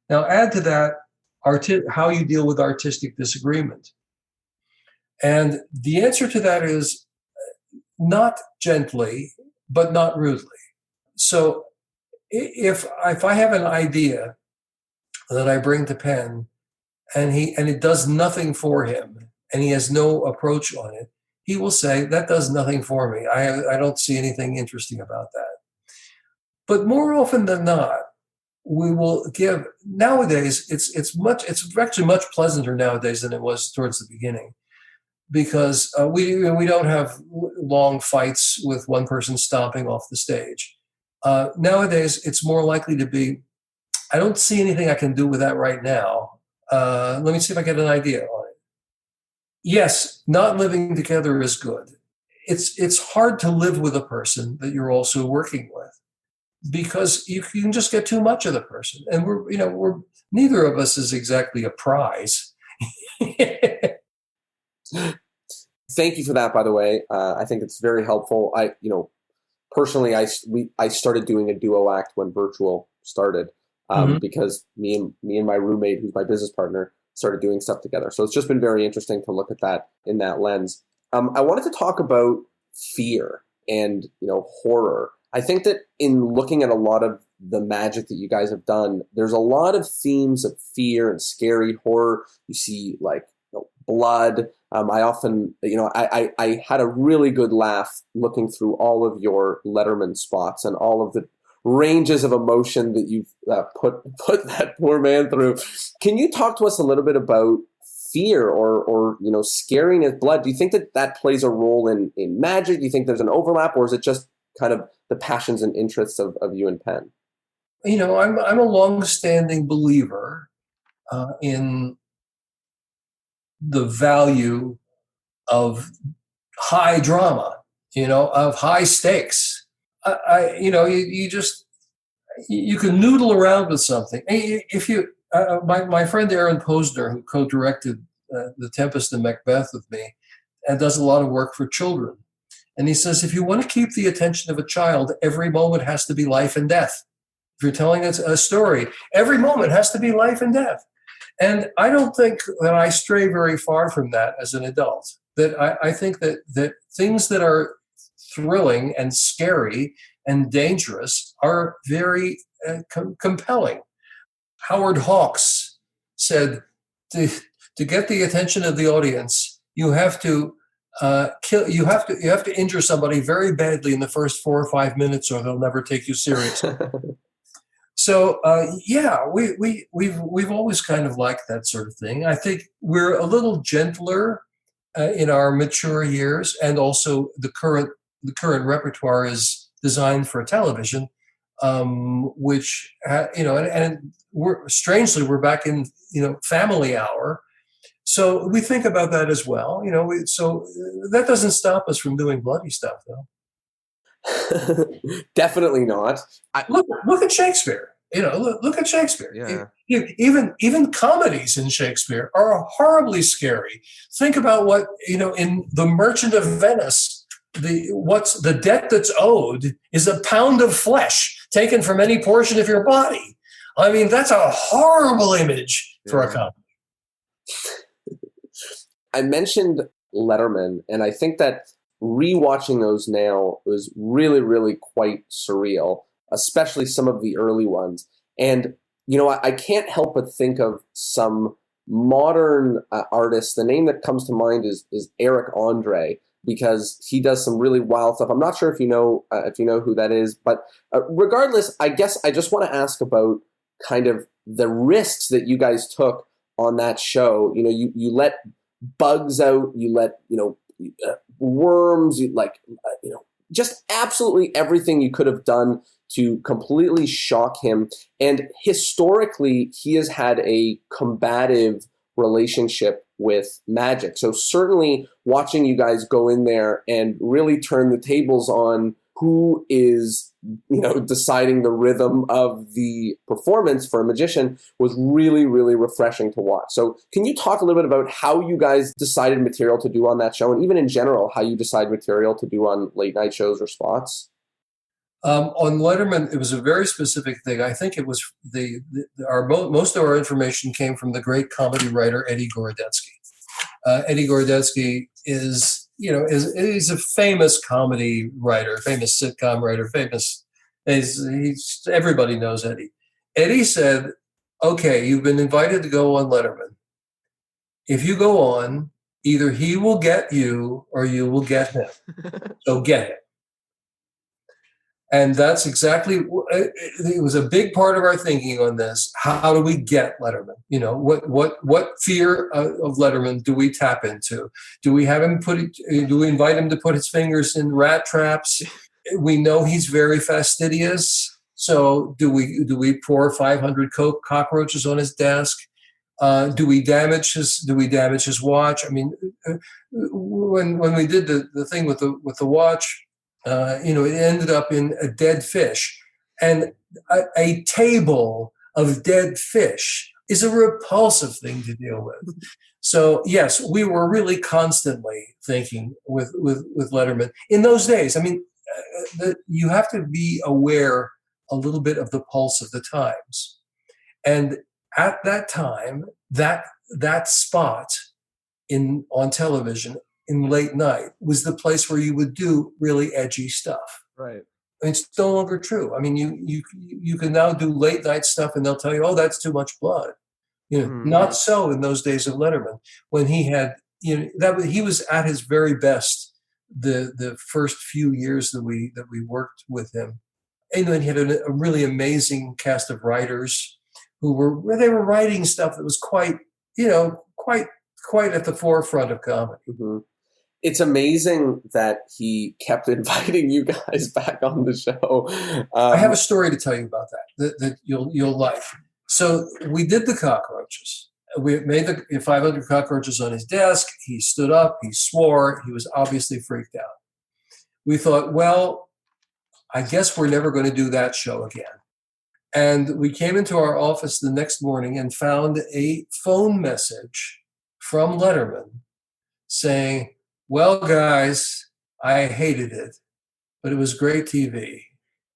Now add to that how you deal with artistic disagreement. And the answer to that is not gently, but not rudely. So if I have an idea that I bring to Penn and it does nothing for him and he has no approach on it, he will say, that does nothing for me. I don't see anything interesting about that. But more often than not, we will give, nowadays, it's actually much pleasanter nowadays than it was towards the beginning, because we don't have long fights with one person stomping off the stage. Nowadays, it's more likely to be, I don't see anything I can do with that right now. Let me see if I get an idea on it. Yes, not living together is good. It's hard to live with a person that you're also working with, because you can just get too much of the person. And we're neither of us is exactly a prize. Thank you for that, by the way. I think it's very helpful. Personally, I started doing a duo act when virtual started, because me and my roommate, who's my business partner, started doing stuff together. So it's just been very interesting to look at that in that lens. I wanted to talk about fear and horror. I think that in looking at a lot of the magic that you guys have done, there's a lot of themes of fear and scary horror. You see blood. I often, I had a really good laugh looking through all of your Letterman spots and all of the ranges of emotion that you've put that poor man through. Can you talk to us a little bit about fear or scaring as blood? Do you think that plays a role in magic? Do you think there's an overlap, or is it just kind of the passions and interests of you and Penn? I'm a long-standing believer in the value of high drama, of high stakes. You can noodle around with something. If my friend Aaron Posner, who co-directed The Tempest and Macbeth with me, and does a lot of work for children, and he says, if you want to keep the attention of a child, every moment has to be life and death. If you're telling a story, every moment has to be life and death. And I don't think that I stray very far from that as an adult. That I think that things that are thrilling and scary and dangerous are very compelling. Howard Hawks said, to get the attention of the audience, you have to you have to injure somebody very badly in the first 4 or 5 minutes, or they'll never take you seriously. So we've always kind of liked that sort of thing. I think we're a little gentler in our mature years, and also the current repertoire is designed for television, which and we're back in Family Hour, so we think about that as well. So that doesn't stop us from doing bloody stuff, though. Definitely not. Look at Shakespeare. Look at Shakespeare. Yeah. Even comedies in Shakespeare are horribly scary. Think about what in The Merchant of Venice. The debt that's owed is a pound of flesh taken from any portion of your body. I mean, that's a horrible image for a comedy. I mentioned Letterman, and I think that rewatching those now was really, really quite surreal, especially some of the early ones. And, I can't help but think of some modern artists. The name that comes to mind is Eric Andre, because he does some really wild stuff. I'm not sure if you know who that is, but regardless, I guess I just want to ask about kind of the risks that you guys took on that show. You let bugs out, you let worms, just absolutely everything you could have done to completely shock him. And historically, he has had a combative relationship with magic. So certainly watching you guys go in there and really turn the tables on who is, deciding the rhythm of the performance for a magician was really, really refreshing to watch. So can you talk a little bit about how you guys decided material to do on that show, and even in general, how you decide material to do on late night shows or spots? On Letterman, it was a very specific thing. I think it was most of our information came from the great comedy writer Eddie Gorodetsky. Eddie Gorodetsky is a famous comedy writer, famous sitcom writer, he's everybody knows Eddie. Eddie said, "Okay, you've been invited to go on Letterman. If you go on, either he will get you or you will get him. So get him." And that's exactly, it was a big part of our thinking on this. How do we get Letterman? What fear of Letterman do we tap into? Do we invite him to put his fingers in rat traps? We know he's very fastidious. So do we pour 500 cockroaches on his desk? Do we damage his watch? I mean, when we did the thing with the watch, it ended up in a dead fish, and a table of dead fish is a repulsive thing to deal with. So yes, we were really constantly thinking with Letterman in those days. I mean, you have to be aware a little bit of the pulse of the times, and at that time, that spot on television in late night was the place where you would do really edgy stuff. Right. I mean, it's no longer true. I mean, you can now do late night stuff, and they'll tell you, "Oh, that's too much blood." Not so in those days of Letterman, when he had he was at his very best the first few years that we worked with him, and then he had a really amazing cast of writers who were writing stuff that was quite at the forefront of comedy. Mm-hmm. It's amazing that he kept inviting you guys back on the show. I have a story to tell you about that you'll like. So we did the cockroaches. We made the 500 cockroaches on his desk. He stood up. He swore. He was obviously freaked out. We thought, well, I guess we're never going to do that show again. And we came into our office the next morning and found a phone message from Letterman saying, "Well, guys, I hated it, but it was great TV.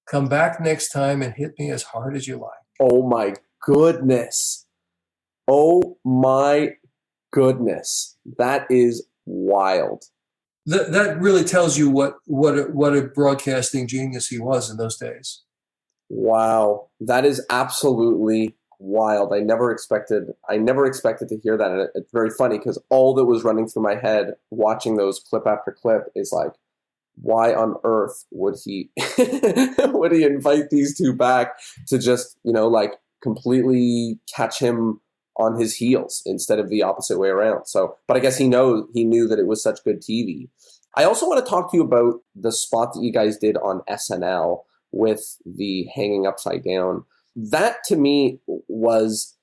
Come back next time and hit me as hard as you like." Oh my goodness. Oh my goodness. That is wild. That really tells you what a broadcasting genius he was in those days. Wow, that is absolutely wild. I never expected to hear that. And it's very funny because all that was running through my head watching those clip after clip is like, why on earth would he would he invite these two back to just, like completely catch him on his heels instead of the opposite way around. So, but I guess he knew that it was such good TV. I also want to talk to you about the spot that you guys did on SNL with the hanging upside down. That to me was,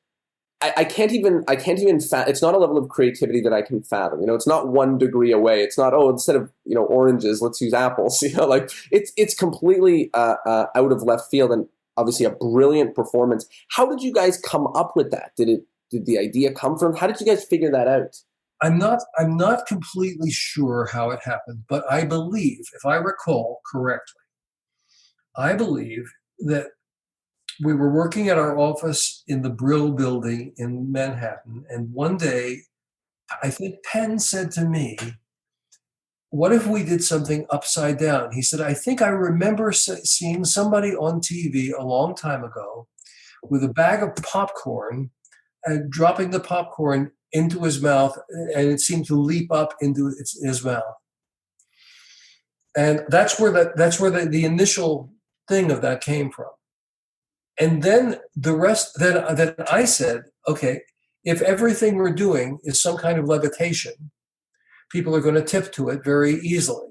I can't even it's not a level of creativity that I can fathom. It's not 1 degree away. It's not, instead of, oranges, let's use apples. Like it's completely out of left field, and obviously a brilliant performance. How did you guys come up with that? Did the idea come from? How did you guys figure that out? I'm not completely sure how it happened, but I believe, if I recall correctly, I believe that we were working at our office in the Brill building in Manhattan, and one day, I think Penn said to me, "What if we did something upside down?" He said, "I think I remember seeing somebody on TV a long time ago with a bag of popcorn and dropping the popcorn into his mouth, and it seemed to leap up into his mouth." And that's where the initial thing of that came from. And then the rest, then I said, okay, if everything we're doing is some kind of levitation, people are going to tip to it very easily.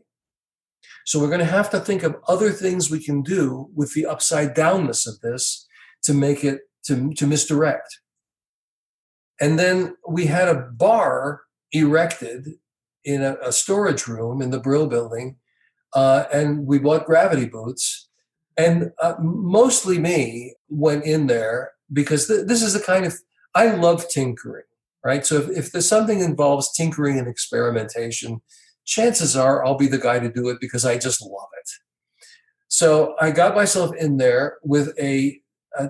So we're going to have to think of other things we can do with the upside downness of this to make it, to misdirect. And then we had a bar erected in a storage room in the Brill building, and we bought gravity boots. And mostly me went in there because this is the kind of, I love tinkering, right? So if there's something involves tinkering and experimentation, chances are I'll be the guy to do it because I just love it. So I got myself in there with a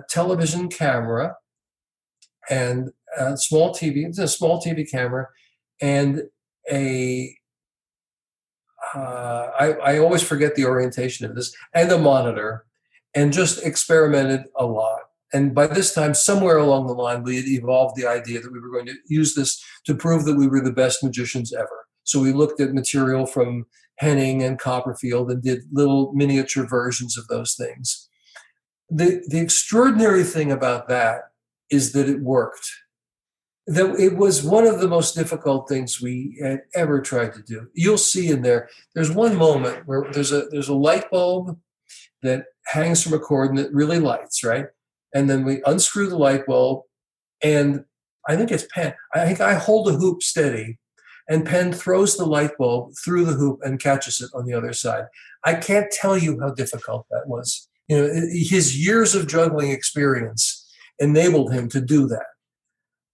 television camera and a small TV, it's a small TV camera, and I always forget the orientation of this, and a monitor, and just experimented a lot. And by this time, somewhere along the line, we had evolved the idea that we were going to use this to prove that we were the best magicians ever. So we looked at material from Henning and Copperfield and did little miniature versions of those things. The extraordinary thing about that is that it worked. That it was one of the most difficult things we had ever tried to do. You'll see in there's one moment where there's a light bulb that hangs from a cord and it really lights, right? And then we unscrew the light bulb, and I think it's Penn. I think I hold the hoop steady, and Penn throws the light bulb through the hoop and catches it on the other side. I can't tell you how difficult that was. His years of juggling experience enabled him to do that.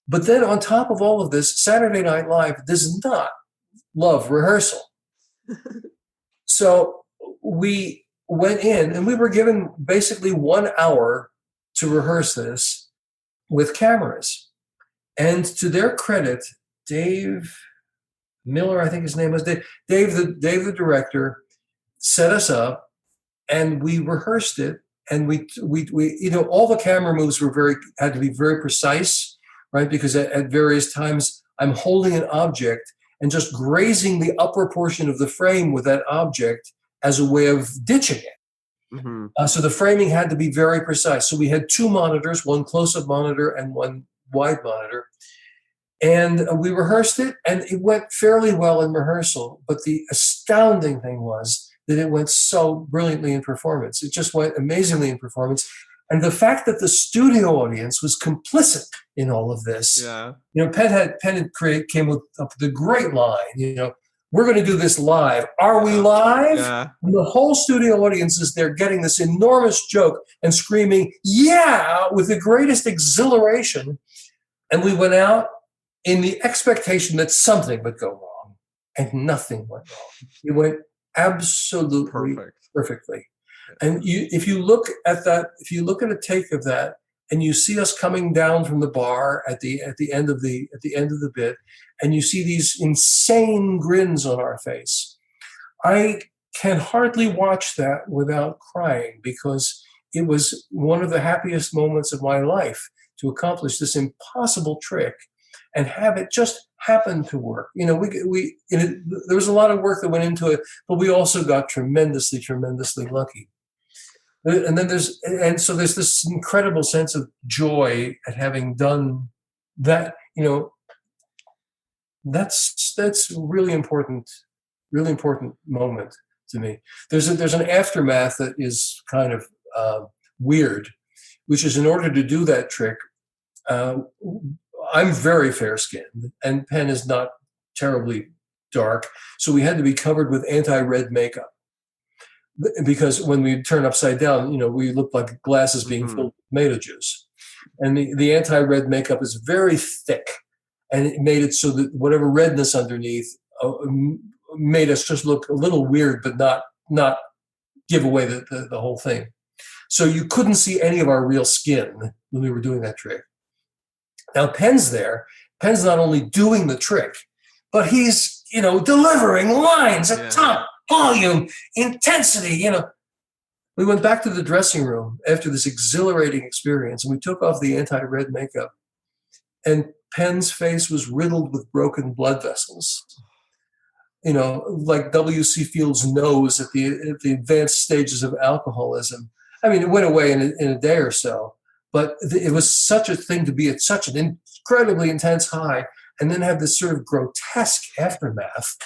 But then on top of all of this, Saturday Night Live does not love rehearsal. So we went in and we were given basically 1 hour to rehearse this with cameras. And to their credit, Dave Miller, I think his name was Dave, the director, set us up and we rehearsed it. And we all the camera moves had to be very precise, right? Because at various times I'm holding an object and just grazing the upper portion of the frame with that object as a way of ditching it. Mm-hmm. So the framing had to be very precise. So we had 2 monitors, one close-up monitor and one wide monitor. And we rehearsed it, and it went fairly well in rehearsal. But the astounding thing was that it went so brilliantly in performance. It just went amazingly in performance. And the fact that the studio audience was complicit in all of this, Penn came up with the great line, we're going to do this live. Are we live? Yeah. And the whole studio audience is there getting this enormous joke and screaming, yeah, with the greatest exhilaration. And we went out in the expectation that something would go wrong, and nothing went wrong. It went absolutely perfectly. And if you look at a take of that, and you see us coming down from the bar at the end of the bit, and you see these insane grins on our face, I can hardly watch that without crying because it was one of the happiest moments of my life to accomplish this impossible trick and have it just happen to work. There was a lot of work that went into it, but we also got tremendously, tremendously lucky. And so there's this incredible sense of joy at having done that. That's really important moment to me. There's an aftermath that is kind of weird, which is in order to do that trick, I'm very fair-skinned, and Penn is not terribly dark, so we had to be covered with anti-red makeup because when we turn upside down, we look like glasses being filled with tomato juice, and the anti-red makeup is very thick, and it made it so that whatever redness underneath made us just look a little weird, but not give away the whole thing. So you couldn't see any of our real skin when we were doing that trick. Now Penn's there. Penn's not only doing the trick, but he's delivering lines at top volume, intensity. We went back to the dressing room after this exhilarating experience, and we took off the anti-red makeup, and Penn's face was riddled with broken blood vessels. Like W.C. Fields' nose at the advanced stages of alcoholism. I mean, it went away in a day or so, but it was such a thing to be at such an incredibly intense high and then have this sort of grotesque aftermath.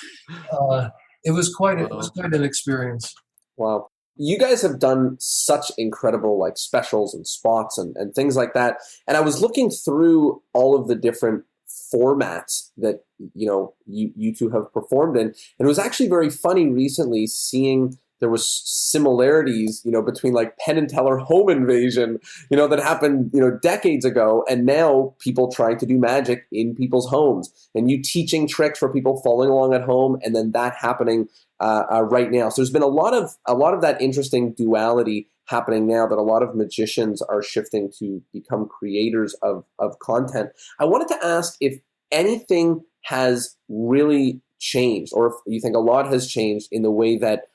It was quite an experience. Wow. You guys have done such incredible specials and spots and things like that. And I was looking through all of the different formats that you two have performed in, and it was actually very funny recently seeing there was similarities between Penn and Teller Home Invasion that happened decades ago, and now people trying to do magic in people's homes, and you teaching tricks for people following along at home, and then that happening right now. So there's been a lot of that interesting duality happening now that a lot of magicians are shifting to become creators of content. I wanted to ask if anything has really changed, or if you think a lot has changed in the way that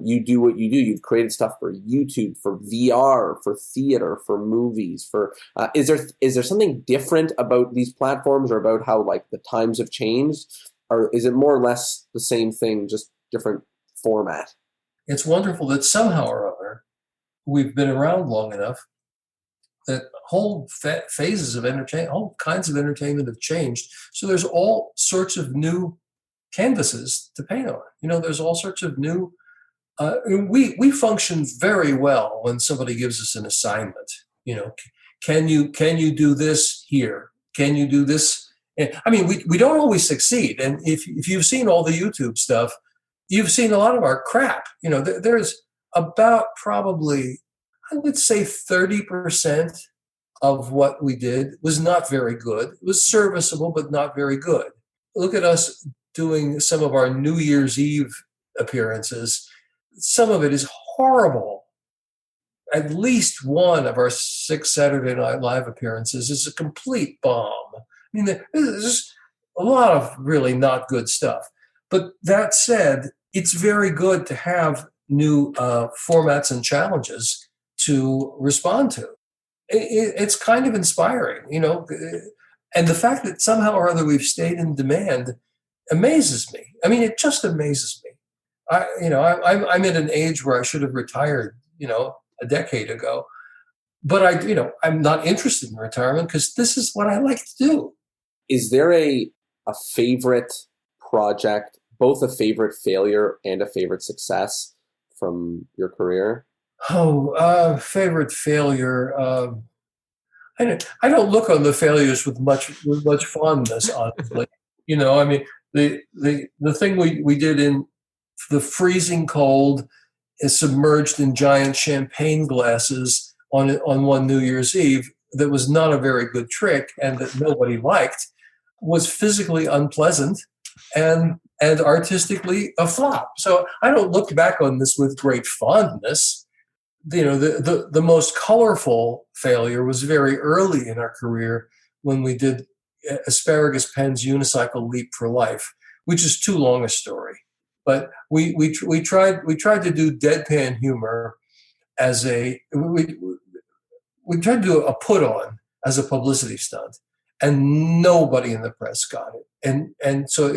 you do what you do. You've created stuff for YouTube, for VR, for theater, for movies. Is there something different about these platforms, or about how the times have changed, or is it more or less the same thing, just different format? It's wonderful that somehow or other we've been around long enough that whole phases of entertainment, all kinds of entertainment have changed. So there's all sorts of new canvases to paint on. There's all sorts of new. We function very well when somebody gives us an assignment. Can you do this here? Can you do this? I mean, we don't always succeed. And if you've seen all the YouTube stuff, you've seen a lot of our crap. There's about probably, I would say 30% of what we did was not very good. It was serviceable, but not very good. Look at us doing some of our New Year's Eve appearances. Some of it is horrible. At least one of our 6 Saturday Night Live appearances is a complete bomb. I mean, there's a lot of really not good stuff. But that said, it's very good to have new formats and challenges to respond to. It's kind of inspiring, and the fact that somehow or other we've stayed in demand amazes me. I mean, it just amazes me. I'm at an age where I should have retired, a decade ago, but I'm not interested in retirement because this is what I like to do. Is there a favorite project, both a favorite failure and a favorite success from your career? Favorite failure. I don't look on the failures with much fondness, honestly. I mean, the thing we did in the freezing cold is submerged in giant champagne glasses on one New Year's Eve that was not a very good trick and that nobody liked, was physically unpleasant and artistically a flop. So I don't look back on this with great fondness. The most colorful failure was very early in our career when we did Asparagus Penn's Unicycle Leap for Life, which is too long a story. But we tried to do deadpan humor as we tried to do a put on as a publicity stunt, and nobody in the press got it. And so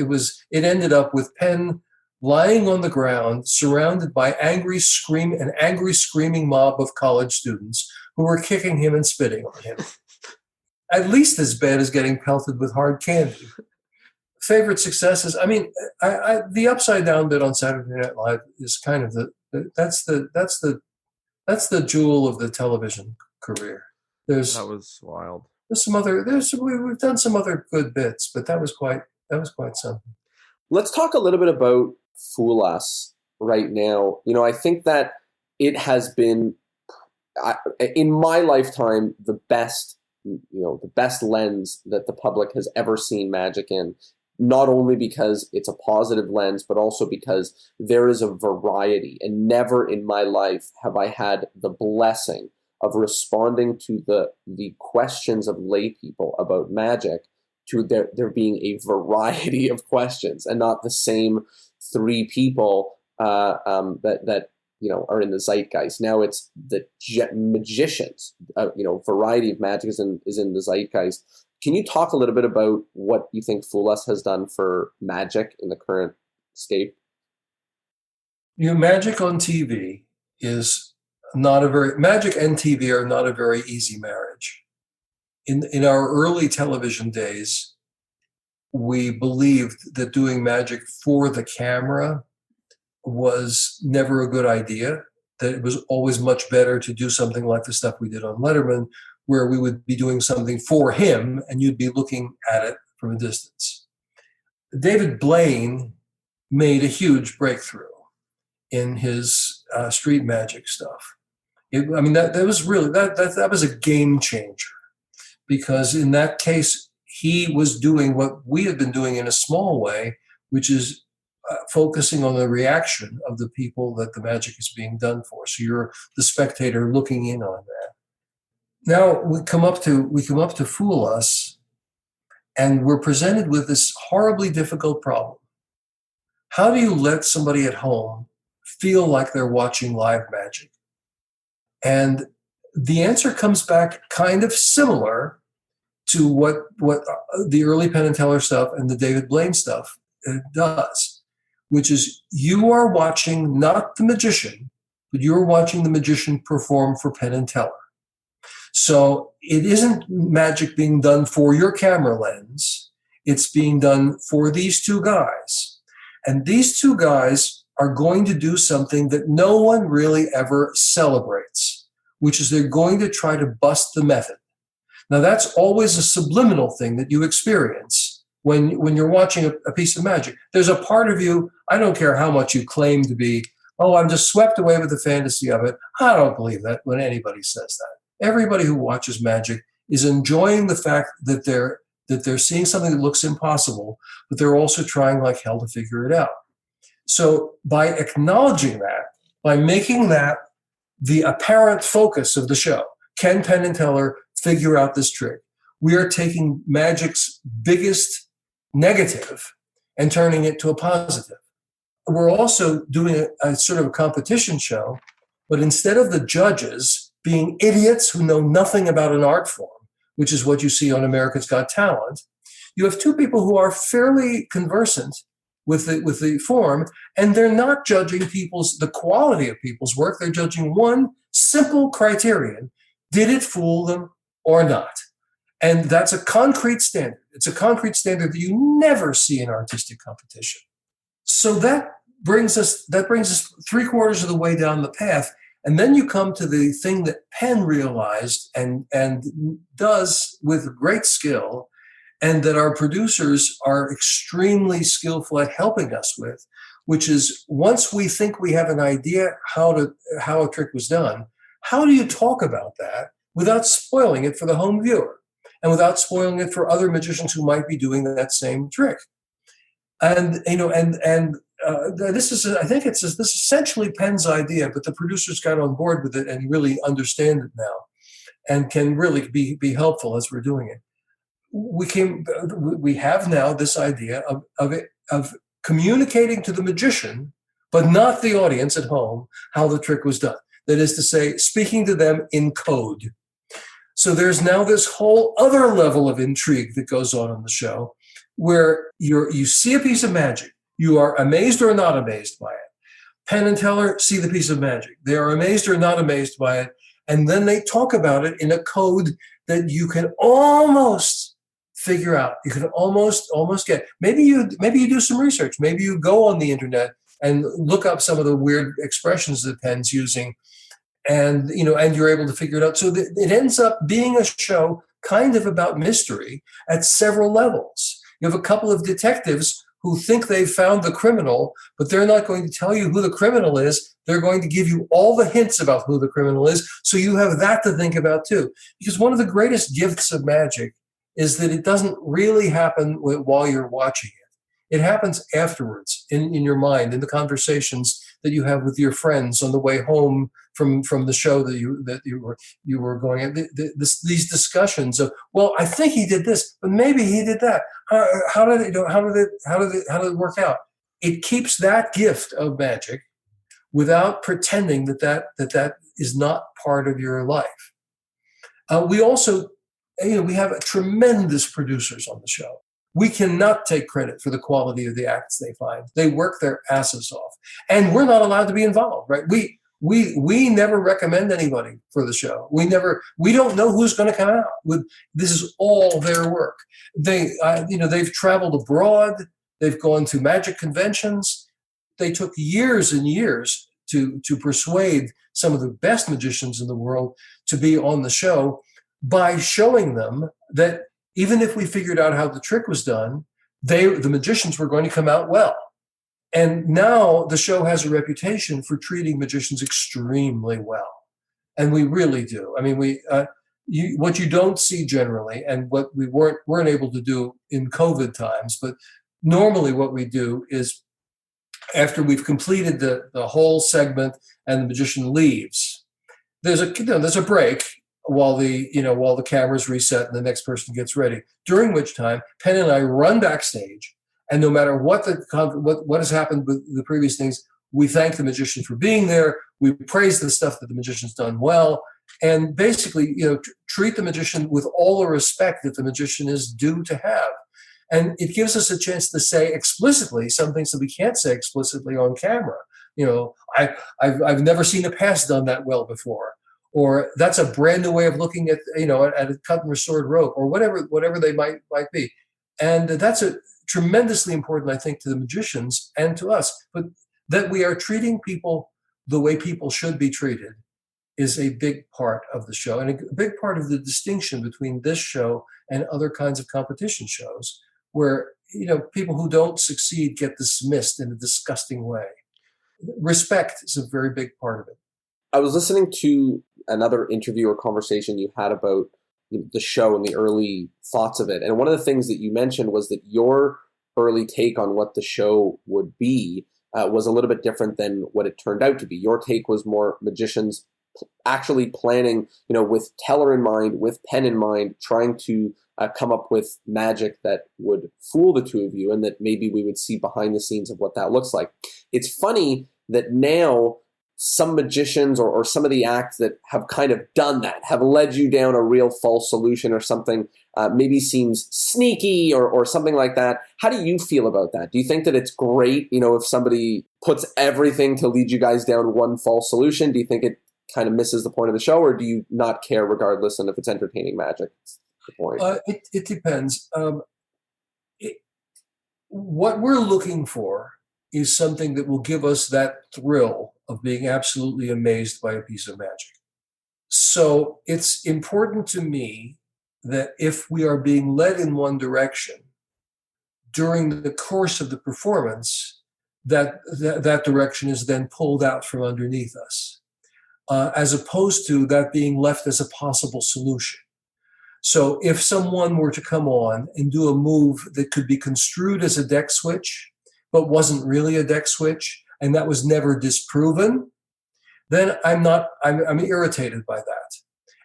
it ended up with Penn lying on the ground, surrounded by an angry screaming mob of college students who were kicking him and spitting on him. At least as bad as getting pelted with hard candy. Favorite successes? I mean, the upside down bit on Saturday Night Live is kind of that's the jewel of the television career. That was wild. We've done some other good bits, but that was quite something. Let's talk a little bit about Fool Us right now. I think that it has been, in my lifetime, the best lens that the public has ever seen magic in. Not only because it's a positive lens, but also because there is a variety. And never in my life have I had the blessing of responding to the questions of lay people about magic, to there being a variety of questions and not the same three people that are in the zeitgeist. Now it's the magicians. Variety of magic is in the zeitgeist. Can you talk a little bit about what you think Fool Us has done for magic in the current state? Magic on TV is magic and TV are not a very easy marriage. In our early television days, we believed that doing magic for the camera was never a good idea, that it was always much better to do something like the stuff we did on Letterman, where we would be doing something for him and you'd be looking at it from a distance. David Blaine made a huge breakthrough in his street magic stuff. That was a game changer, because in that case, he was doing what we had been doing in a small way, which is focusing on the reaction of the people that the magic is being done for. So you're the spectator looking in on that. Now we come up to Fool Us, and we're presented with this horribly difficult problem. How do you let somebody at home feel like they're watching live magic? And the answer comes back kind of similar to what the early Penn and Teller stuff and the David Blaine stuff does, which is you are watching not the magician, but you're watching the magician perform for Penn and Teller. So it isn't magic being done for your camera lens. It's being done for these two guys. And these two guys are going to do something that no one really ever celebrates, which is they're going to try to bust the method. Now, that's always a subliminal thing that you experience when you're watching a piece of magic. There's a part of you, I don't care how much you claim to be, I'm just swept away with the fantasy of it. I don't believe that when anybody says that. Everybody who watches magic is enjoying the fact that they're seeing something that looks impossible, but they're also trying like hell to figure it out. So by acknowledging that, by making that the apparent focus of the show, can Penn and Teller figure out this trick? We are taking magic's biggest negative and turning it to a positive. We're also doing a sort of a competition show, but instead of the judges being idiots who know nothing about an art form, which is what you see on America's Got Talent, you have two people who are fairly conversant with the form, and they're not judging the quality of people's work. They're judging one simple criterion: did it fool them or not? And that's a concrete standard. It's a concrete standard that you never see in artistic competition. So that brings us 3/4 of the way down the path. And then you come to the thing that Penn realized and does with great skill, and that our producers are extremely skillful at helping us with, which is once we think we have an idea how a trick was done, how do you talk about that without spoiling it for the home viewer and without spoiling it for other magicians who might be doing that same trick? And this is essentially Penn's idea, but the producers got on board with it and really understand it now, and can really be helpful as we're doing it. We have now this idea of communicating to the magician, but not the audience at home, how the trick was done. That is to say, speaking to them in code. So there's now this whole other level of intrigue that goes on the show, where you see a piece of magic. You are amazed or not amazed by it. Penn and Teller see the piece of magic. They are amazed or not amazed by it. And then they talk about it in a code that you can almost figure out. You can almost get. Maybe you do some research. Maybe you go on the internet and look up some of the weird expressions that Penn's using, and you're able to figure it out. So it ends up being a show kind of about mystery at several levels. You have a couple of detectives who think they've found the criminal, but they're not going to tell you who the criminal is. They're going to give you all the hints about who the criminal is, so you have that to think about too. Because one of the greatest gifts of magic is that it doesn't really happen while you're watching it. It happens afterwards in your mind, in the conversations that you have with your friends on the way home from the show that you were going at. These discussions of, well, I think he did this, but maybe he did that. How did it work out? It keeps that gift of magic without pretending that is not part of your life. We also, we have tremendous producers on the show. We cannot take credit for the quality of the acts they find. They work their asses off, and we're not allowed to be involved, right? We never recommend anybody for the show. We don't know who's going to come out. This is all their work. They've traveled abroad. They've gone to magic conventions. They took years and years to persuade some of the best magicians in the world to be on the show by showing them that even if we figured out how the trick was done, the magicians were going to come out well. And now the show has a reputation for treating magicians extremely well. And we really do. I mean, what you don't see generally, and what we weren't able to do in COVID times, but normally what we do is, after we've completed the whole segment and the magician leaves, there's a break while the cameras reset and the next person gets ready, during which time Penn and I run backstage, and no matter what has happened with the previous things, we thank the magician for being there. We praise the stuff that the magician's done well, and basically treat the magician with all the respect that the magician is due to have. And it gives us a chance to say explicitly some things that we can't say explicitly on camera. I've never seen a pass done that well before, or that's a brand new way of looking at a cut and restored rope, or whatever they might be. And that's a tremendously important, I think, to the magicians and to us. But that we are treating people the way people should be treated is a big part of the show, and a big part of the distinction between this show and other kinds of competition shows, where people who don't succeed get dismissed in a disgusting way. Respect is a very big part of it. I was listening to another interview or conversation you had about the show and the early thoughts of it. And one of the things that you mentioned was that your early take on what the show would be was a little bit different than what it turned out to be. Your take was more magicians actually planning, with Teller in mind, with Penn in mind, trying to come up with magic that would fool the two of you, and that maybe we would see behind the scenes of what that looks like. It's funny that now some magicians or some of the acts that have kind of done that, have led you down a real false solution or something, maybe seems sneaky or something like that. How do you feel about that? Do you think that it's great, if somebody puts everything to lead you guys down one false solution? Do you think it kind of misses the point of the show, or do you not care regardless, and if it's entertaining magic, it's the point? It depends. What we're looking for is something that will give us that thrill of being absolutely amazed by a piece of magic. So it's important to me that if we are being led in one direction during the course of the performance, that direction is then pulled out from underneath us, as opposed to that being left as a possible solution. So if someone were to come on and do a move that could be construed as a deck switch, but wasn't really a deck switch, and that was never disproven, then I'm irritated by that.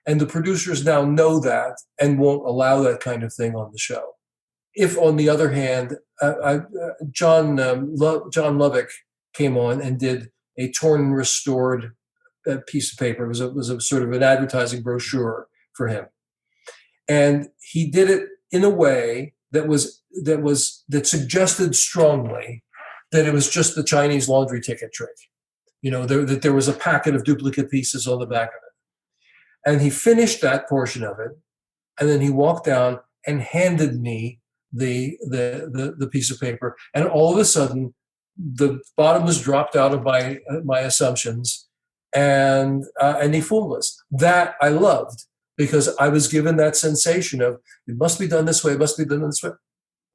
And the producers now know that and won't allow that kind of thing on the show. if, on the other hand, John Lovick came on and did a torn and restored piece of paper. It was a sort of an advertising brochure for him, and he did it in a way that suggested strongly that it was just the Chinese laundry ticket trick. That there was a packet of duplicate pieces on the back of it. And he finished that portion of it, and then he walked down and handed me the piece of paper. And all of a sudden, the bottom was dropped out of my assumptions, and he fooled us. That I loved, because I was given that sensation of, it must be done this way, it must be done this way.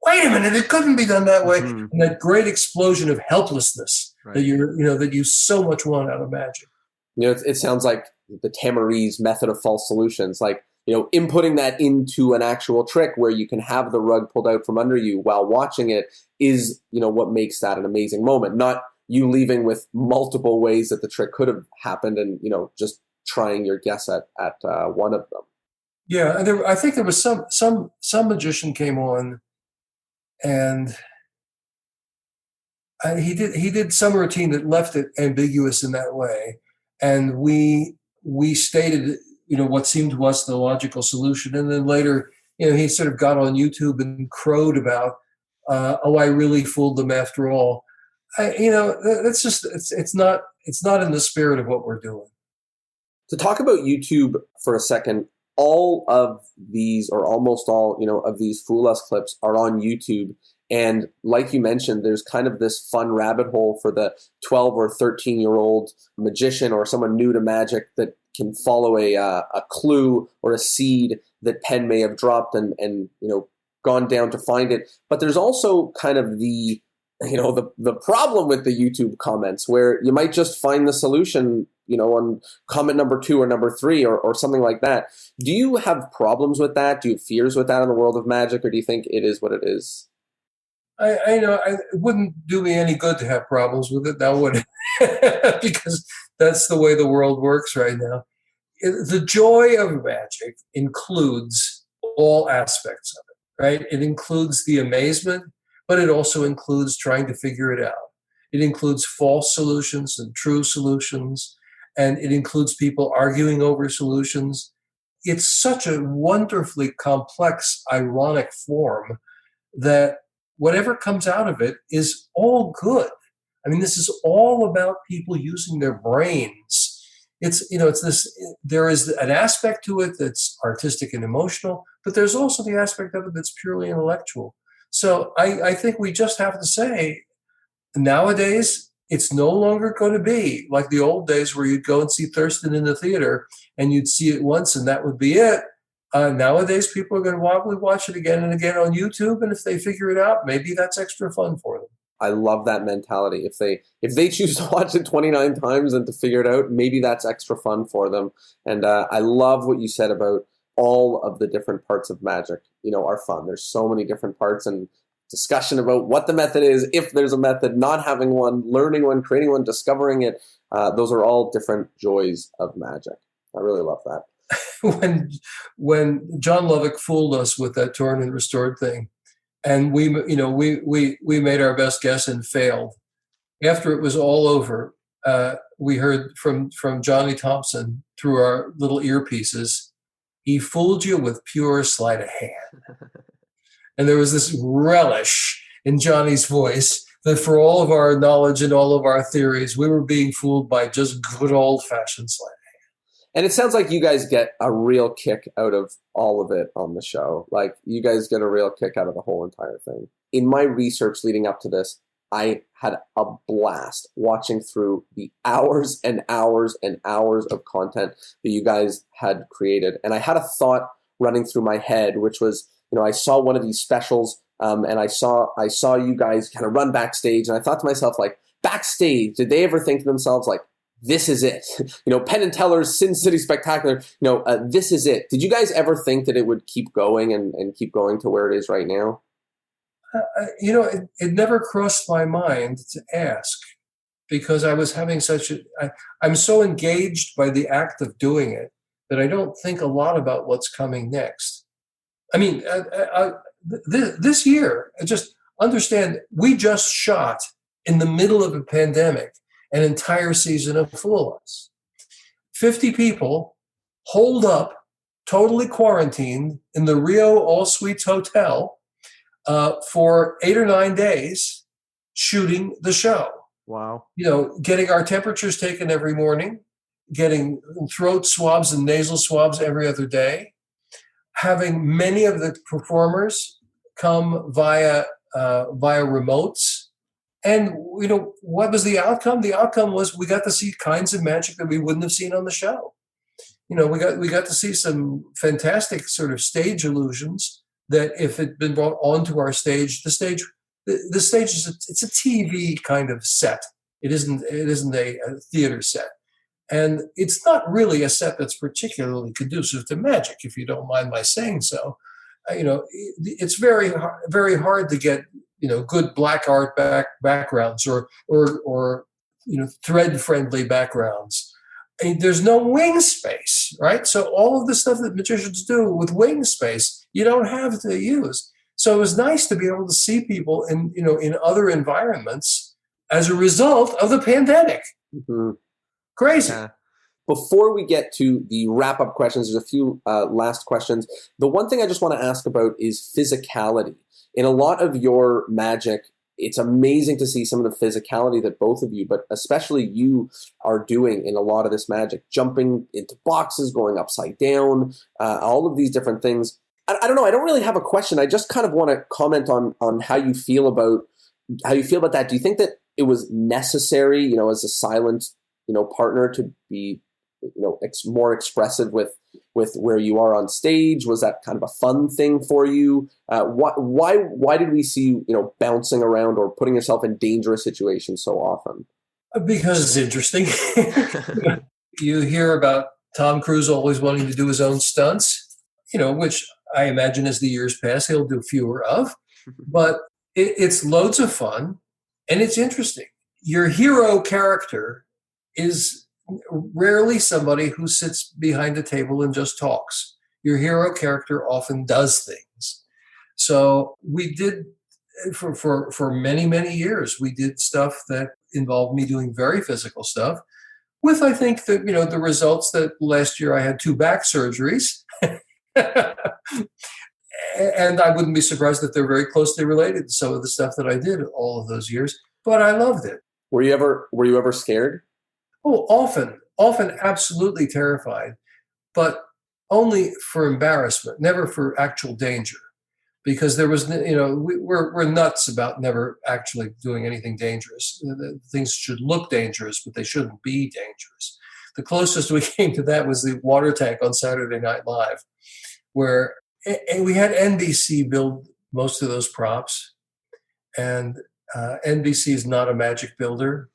Wait a minute, it couldn't be done that way. Mm-hmm. And that great explosion of helplessness that you so much want out of magic. It sounds like the Tamariz method of false solutions, like, inputting that into an actual trick where you can have the rug pulled out from under you while watching it is, what makes that an amazing moment. Not you leaving with multiple ways that the trick could have happened and, just trying your guess at one of them. Yeah, and I think there was some magician came on, and he did some routine that left it ambiguous in that way, and we stated what seemed to us the logical solution, and then later he sort of got on YouTube and crowed about I really fooled them after all. That's just it's not in the spirit of what we're doing. To talk about YouTube for a second, all of these, or almost all, of these Fool Us clips are on YouTube. And like you mentioned, there's kind of this fun rabbit hole for the 12 or 13-year-old magician or someone new to magic that can follow a clue or a seed that Penn may have dropped and gone down to find it. But there's also kind of the problem with the YouTube comments, where you might just find the solution, on comment number 2 or number 3 or something like that. Do you have problems with that? Do you have fears with that in the world of magic, or do you think it is what it is? It wouldn't do me any good to have problems with it, now would it? Because that's the way the world works right now. The joy of magic includes all aspects of it, right? It includes the amazement, but it also includes trying to figure it out. It includes false solutions and true solutions, and it includes people arguing over solutions. It's such a wonderfully complex, ironic form that whatever comes out of it is all good. I mean, this is all about people using their brains. It's this, there is an aspect to it that's artistic and emotional, but there's also the aspect of it that's purely intellectual. So I think we just have to say, nowadays, it's no longer going to be like the old days where you'd go and see Thurston in the theater and you'd see it once and that would be it. Nowadays, people are going to probably watch it again and again on YouTube, and if they figure it out, maybe that's extra fun for them. I love that mentality. If they choose to watch it 29 times and to figure it out, maybe that's extra fun for them. And I love what you said about all of the different parts of magic, are fun. There's so many different parts, and discussion about what the method is, if there's a method, not having one, learning one, creating one, discovering it. Those are all different joys of magic. I really love that. When John Lovick fooled us with that torn and restored thing, and we made our best guess and failed. After it was all over, we heard from Johnny Thompson through our little earpieces, "He fooled you with pure sleight of hand." And there was this relish in Johnny's voice that for all of our knowledge and all of our theories, we were being fooled by just good old-fashioned sleight of hand. And it sounds like you guys get a real kick out of all of it on the show. Like, you guys get a real kick out of the whole entire thing. In my research leading up to this, I had a blast watching through the hours and hours and hours of content that you guys had created. And I had a thought running through my head, which was, I saw one of these specials, and I saw you guys kind of run backstage, and I thought to myself, like, backstage, did they ever think to themselves, like, this is it? Penn and Teller's Sin City Spectacular, this is it. Did you guys ever think that it would keep going and keep going to where it is right now? It never crossed my mind to ask, because I was having I'm so engaged by the act of doing it that I don't think a lot about what's coming next. I mean, this year, just understand, we just shot in the middle of a pandemic an entire season of Fool Us. 50 people holed up, totally quarantined in the Rio All Suites Hotel for 8 or 9 days shooting the show. Wow. Getting our temperatures taken every morning, getting throat swabs and nasal swabs every other day, having many of the performers come via remotes. And what was the outcome? The outcome was we got to see kinds of magic that we wouldn't have seen on the show. We got to see some fantastic sort of stage illusions that if it had been brought onto our stage, the stage is it's a TV kind of set. It isn't a theater set. And it's not really a set that's particularly conducive to magic, if you don't mind my saying so. It's very very hard to get good black art backgrounds or thread friendly backgrounds. There's no wing space, right? So all of the stuff that magicians do with wing space, you don't have to use. So it was nice to be able to see people in other environments as a result of the pandemic. Mm-hmm. Crazy. Yeah. Before we get to the wrap-up questions, there's a few last questions. The one thing I just want to ask about is physicality. In a lot of your magic, it's amazing to see some of the physicality that both of you, but especially you, are doing in a lot of this magic. Jumping into boxes, going upside down, all of these different things. I don't know. I don't really have a question. I just kind of want to comment on how you feel about that. Do you think that it was necessary, as a silent, partner to be, more expressive with where you are on stage? Was that kind of a fun thing for you? Why did we see you, bouncing around or putting yourself in dangerous situations so often? Because it's interesting. You hear about Tom Cruise always wanting to do his own stunts, which I imagine as the years pass, he'll do fewer of. But it's loads of fun and it's interesting. Your hero character is rarely somebody who sits behind a table and just talks. Your hero character often does things. So we did, for many, many years, we did stuff that involved me doing very physical stuff with, I think, the results that last year I had 2 back surgeries. And I wouldn't be surprised that they're very closely related to some of the stuff that I did all of those years. But I loved it. Were you ever scared? Oh, often absolutely terrified, but only for embarrassment, never for actual danger. Because there was, we're nuts about never actually doing anything dangerous. Things should look dangerous, but they shouldn't be dangerous. The closest we came to that was the water tank on Saturday Night Live, where we had NBC build most of those props. And NBC is not a magic builder.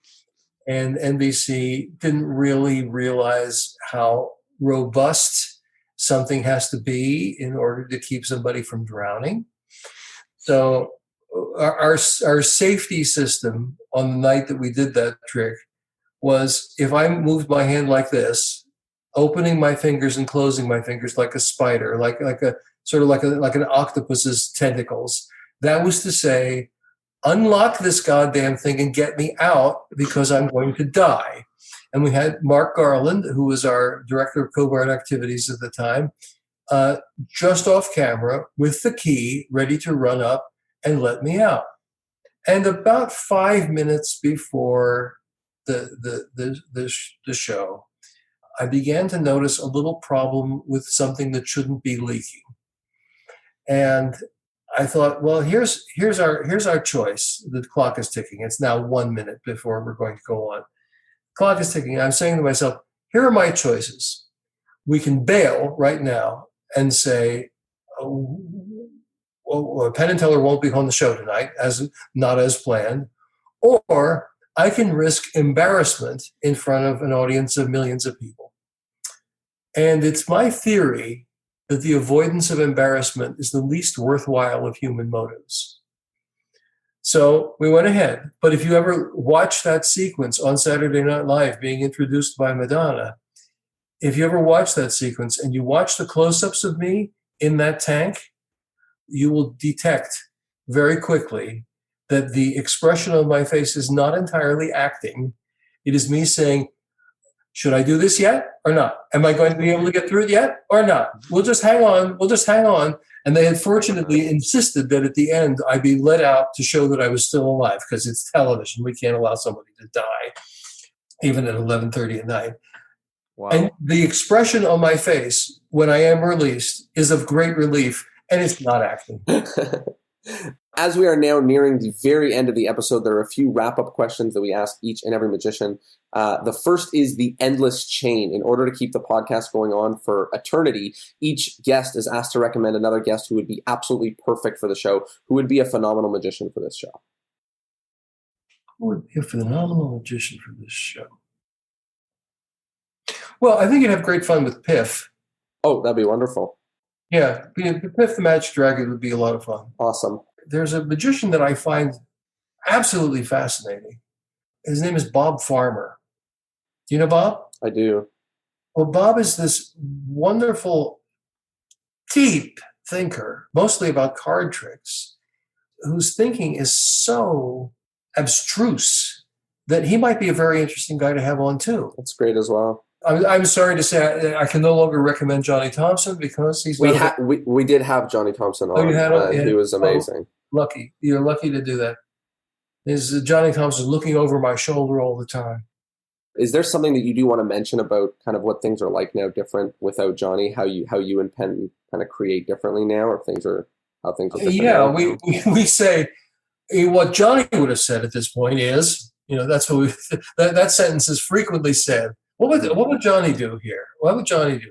And NBC didn't really realize how robust something has to be in order to keep somebody from drowning. So our safety system on the night that we did that trick was, if I moved my hand like this, opening my fingers and closing my fingers like a spider, like an octopus's tentacles, that was to say, unlock this goddamn thing and get me out because I'm going to die. And we had Mark Garland, who was our director of Covert Activities at the time, just off camera with the key, ready to run up and let me out. And about 5 minutes before the show, I began to notice a little problem with something that shouldn't be leaking. And I thought, well, here's our choice. The clock is ticking. It's now 1 minute before we're going to go on. Clock is ticking. I'm saying to myself, here are my choices. We can bail right now and say, Penn and Teller won't be on the show tonight, not as planned. Or I can risk embarrassment in front of an audience of millions of people. And it's my theory that the avoidance of embarrassment is the least worthwhile of human motives. So we went ahead. But if you ever watch that sequence on Saturday Night Live being introduced by Madonna, if you ever watch that sequence and you watch the close-ups of me in that tank, you will detect very quickly that the expression on my face is not entirely acting. It is me saying, should I do this yet or not? Am I going to be able to get through it yet or not? We'll just hang on. We'll just hang on. And they had fortunately insisted that at the end I be let out to show that I was still alive, because it's television. We can't allow somebody to die, even at 11:30 at night. Wow. And the expression on my face when I am released is of great relief, and it's not acting. As we are now nearing the very end of the episode, there are a few wrap-up questions that we ask each and every magician. The first is the endless chain. In order to keep the podcast going on for eternity, each guest is asked to recommend another guest who would be absolutely perfect for the show, who would be a phenomenal magician for this show. Who would be a phenomenal magician for this show? Well, I think you'd have great fun with Piff. Oh, that'd be wonderful. Yeah, Piff the Magic Dragon would be a lot of fun. Awesome. There's a magician that I find absolutely fascinating. His name is Bob Farmer. Do you know Bob? I do. Well, Bob is this wonderful, deep thinker, mostly about card tricks, whose thinking is so abstruse that he might be a very interesting guy to have on too. That's great as well. I'm sorry to say I can no longer recommend Johnny Thompson because he's we did have Johnny Thompson on. You had He was amazing. Lucky. You're lucky to do that. Is Johnny Thompson looking over my shoulder all the time. Is there something that you do want to mention about kind of what things are like now different without Johnny? How you and Penn kind of create differently now, or how things are different? Yeah, we say what Johnny would have said at this point is, that's what that sentence is frequently said. What would Johnny do here? What would Johnny do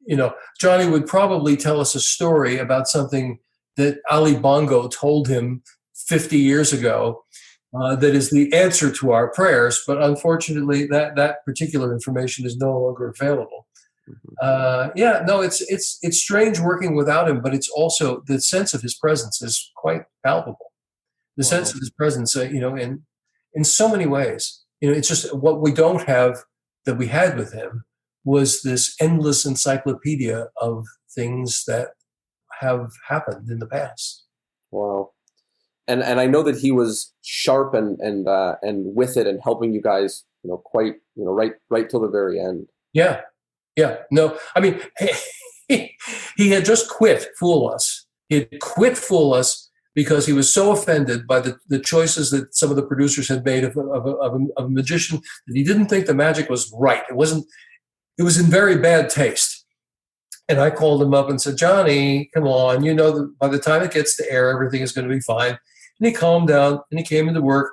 here? Johnny would probably tell us a story about something that Ali Bongo told him 50 years ago that is the answer to our prayers, but unfortunately that particular information is no longer available. It's strange working without him, but it's also the sense of his presence is quite palpable. The sense of his presence, in so many ways. It's just what we don't have that we had with him was this endless encyclopedia of things that have happened in the past. Wow. And I know that he was sharp and with it and helping you guys, quite, right till the very end. Yeah. No, I mean, he had just quit Fool Us. He had quit Fool Us because he was so offended by the choices that some of the producers had made of a magician that he didn't think the magic was right. It was in very bad taste. And I called him up and said, Johnny, come on, that by the time it gets to air, everything is going to be fine. And he calmed down and he came into work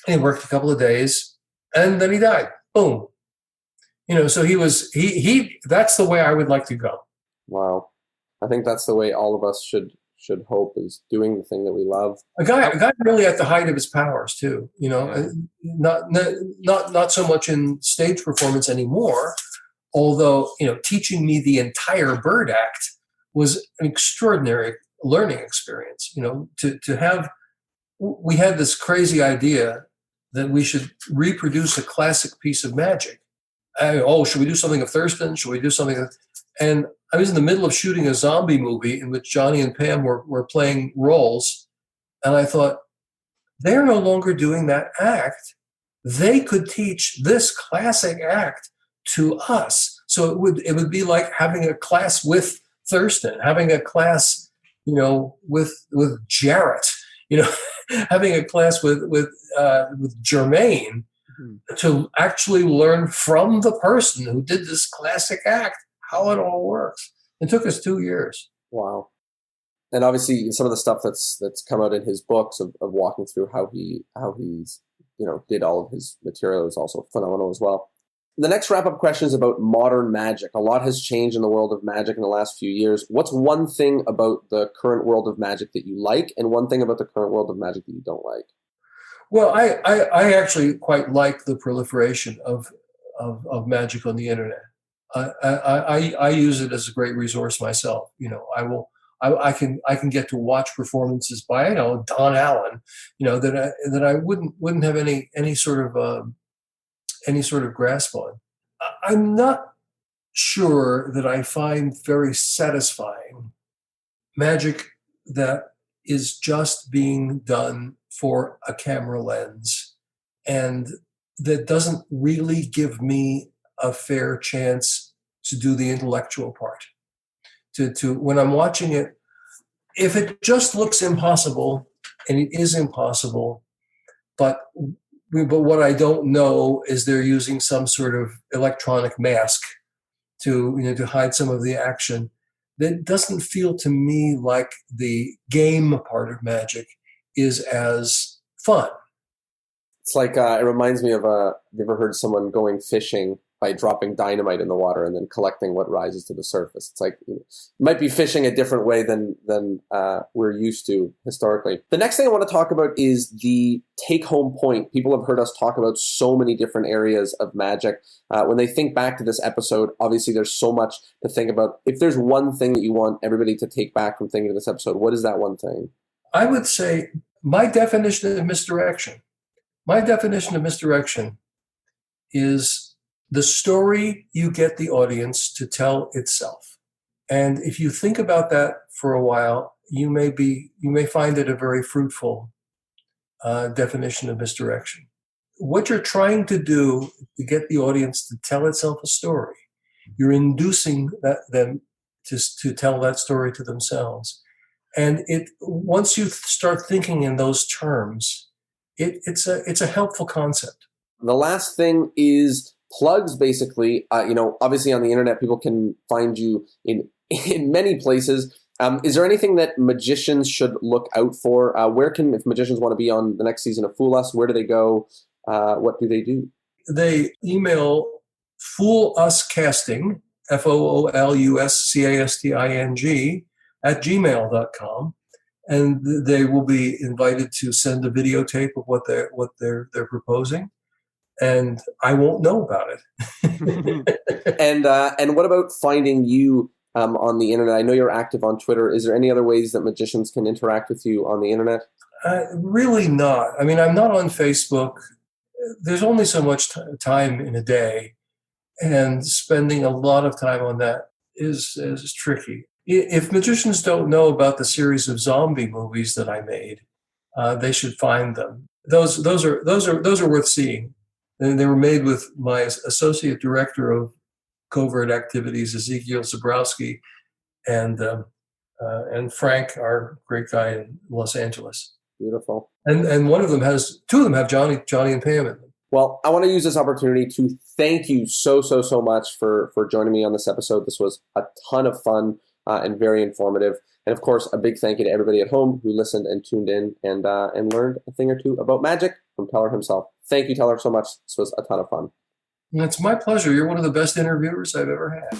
and he worked a couple of days and then he died. Boom. So he that's the way I would like to go. Wow. I think that's the way all of us should hope, is doing the thing that we love. A guy really at the height of his powers too, not so much in stage performance anymore, although, teaching me the entire Bird Act was an extraordinary learning experience. We had this crazy idea that we should reproduce a classic piece of magic. Should we do something of Thurston? Should we do something? And I was in the middle of shooting a zombie movie in which Johnny and Pam were playing roles. And I thought, they're no longer doing that act. They could teach this classic act to us. So it would be like having a class with Thurston, having a class, with Jarrett, having a class with Jermaine, to actually learn from the person who did this classic act how it all works. It took us 2 years. Wow. And obviously some of the stuff that's come out in his books of walking through how he's did all of his material is also phenomenal as well. The next wrap-up question is about modern magic. A lot has changed in the world of magic in the last few years. What's one thing about the current world of magic that you like, and one thing about the current world of magic that you don't like? Well, I actually quite like the proliferation of magic on the internet. I use it as a great resource myself. I can get to watch performances by Don Allen, that I wouldn't have any sort of grasp on. I'm not sure that I find very satisfying magic that is just being done for a camera lens, and that doesn't really give me a fair chance to do the intellectual part. To when I'm watching it, if it just looks impossible, and it is impossible, but what I don't know is they're using some sort of electronic mask to hide some of the action. That doesn't feel to me like the game part of magic is as fun. It's like, it reminds me of, have you ever heard someone going fishing by dropping dynamite in the water and then collecting what rises to the surface? It's like, you might be fishing a different way than we're used to historically. The next thing I want to talk about is the take-home point. People have heard us talk about so many different areas of magic. When they think back to this episode, obviously there's so much to think about. If there's one thing that you want everybody to take back from thinking of this episode, what is that one thing? I would say my definition of misdirection. My definition of misdirection is the story you get the audience to tell itself. And if you think about that for a while, you may find it a very fruitful definition of misdirection. What you're trying to do to get the audience to tell itself a story, you're inducing them to tell that story to themselves. And once you start thinking in those terms, it's a helpful concept. The last thing is plugs, basically. Obviously on the internet, people can find you in many places. Is there anything that magicians should look out for? If magicians want to be on the next season of Fool Us, where do they go? What do they do? They email fooluscasting, FOOLUSCASTING, @gmail.com. And they will be invited to send a videotape of what they're proposing, and I won't know about it. And what about finding you on the internet? I know you're active on Twitter. Is there any other ways that magicians can interact with you on the internet? Really not. I mean, I'm not on Facebook. There's only so much time in a day, and spending a lot of time on that is tricky. If magicians don't know about the series of zombie movies that I made, they should find them. Those are worth seeing. And they were made with my associate director of covert activities, Ezekiel Zabrowski, and Frank, our great guy in Los Angeles. Beautiful. And two of them have Johnny and Pam in them. Well, I want to use this opportunity to thank you so much for joining me on this episode. This was a ton of fun. And very informative. And of course, a big thank you to everybody at home who listened and tuned in and learned a thing or two about magic from Teller himself. Thank you, Teller, so much. This was a ton of fun. It's my pleasure. You're one of the best interviewers I've ever had.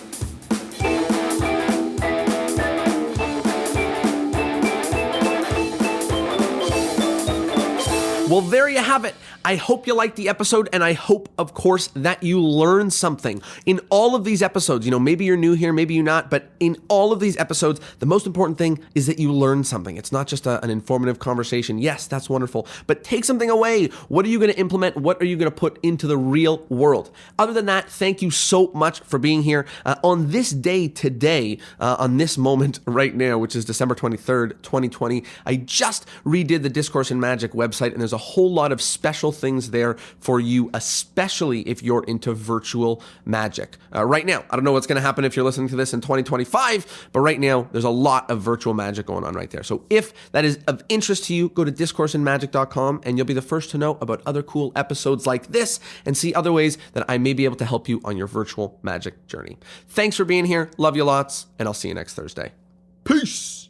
Well, there you have it. I hope you liked the episode, and I hope, of course, that you learned something. In all of these episodes, maybe you're new here, maybe you're not, but in all of these episodes, the most important thing is that you learn something. It's not just an informative conversation. Yes, that's wonderful, but take something away. What are you going to implement? What are you going to put into the real world? Other than that, thank you so much for being here. On this day today, on this moment right now, which is December 23rd, 2020, I just redid the Discourse in Magic website, and there's a whole lot of special things there for you, especially if you're into virtual magic. Right now, I don't know what's going to happen if you're listening to this in 2025, but right now, there's a lot of virtual magic going on right there. So if that is of interest to you, go to discourseinmagic.com and you'll be the first to know about other cool episodes like this and see other ways that I may be able to help you on your virtual magic journey. Thanks for being here. Love you lots, and I'll see you next Thursday. Peace.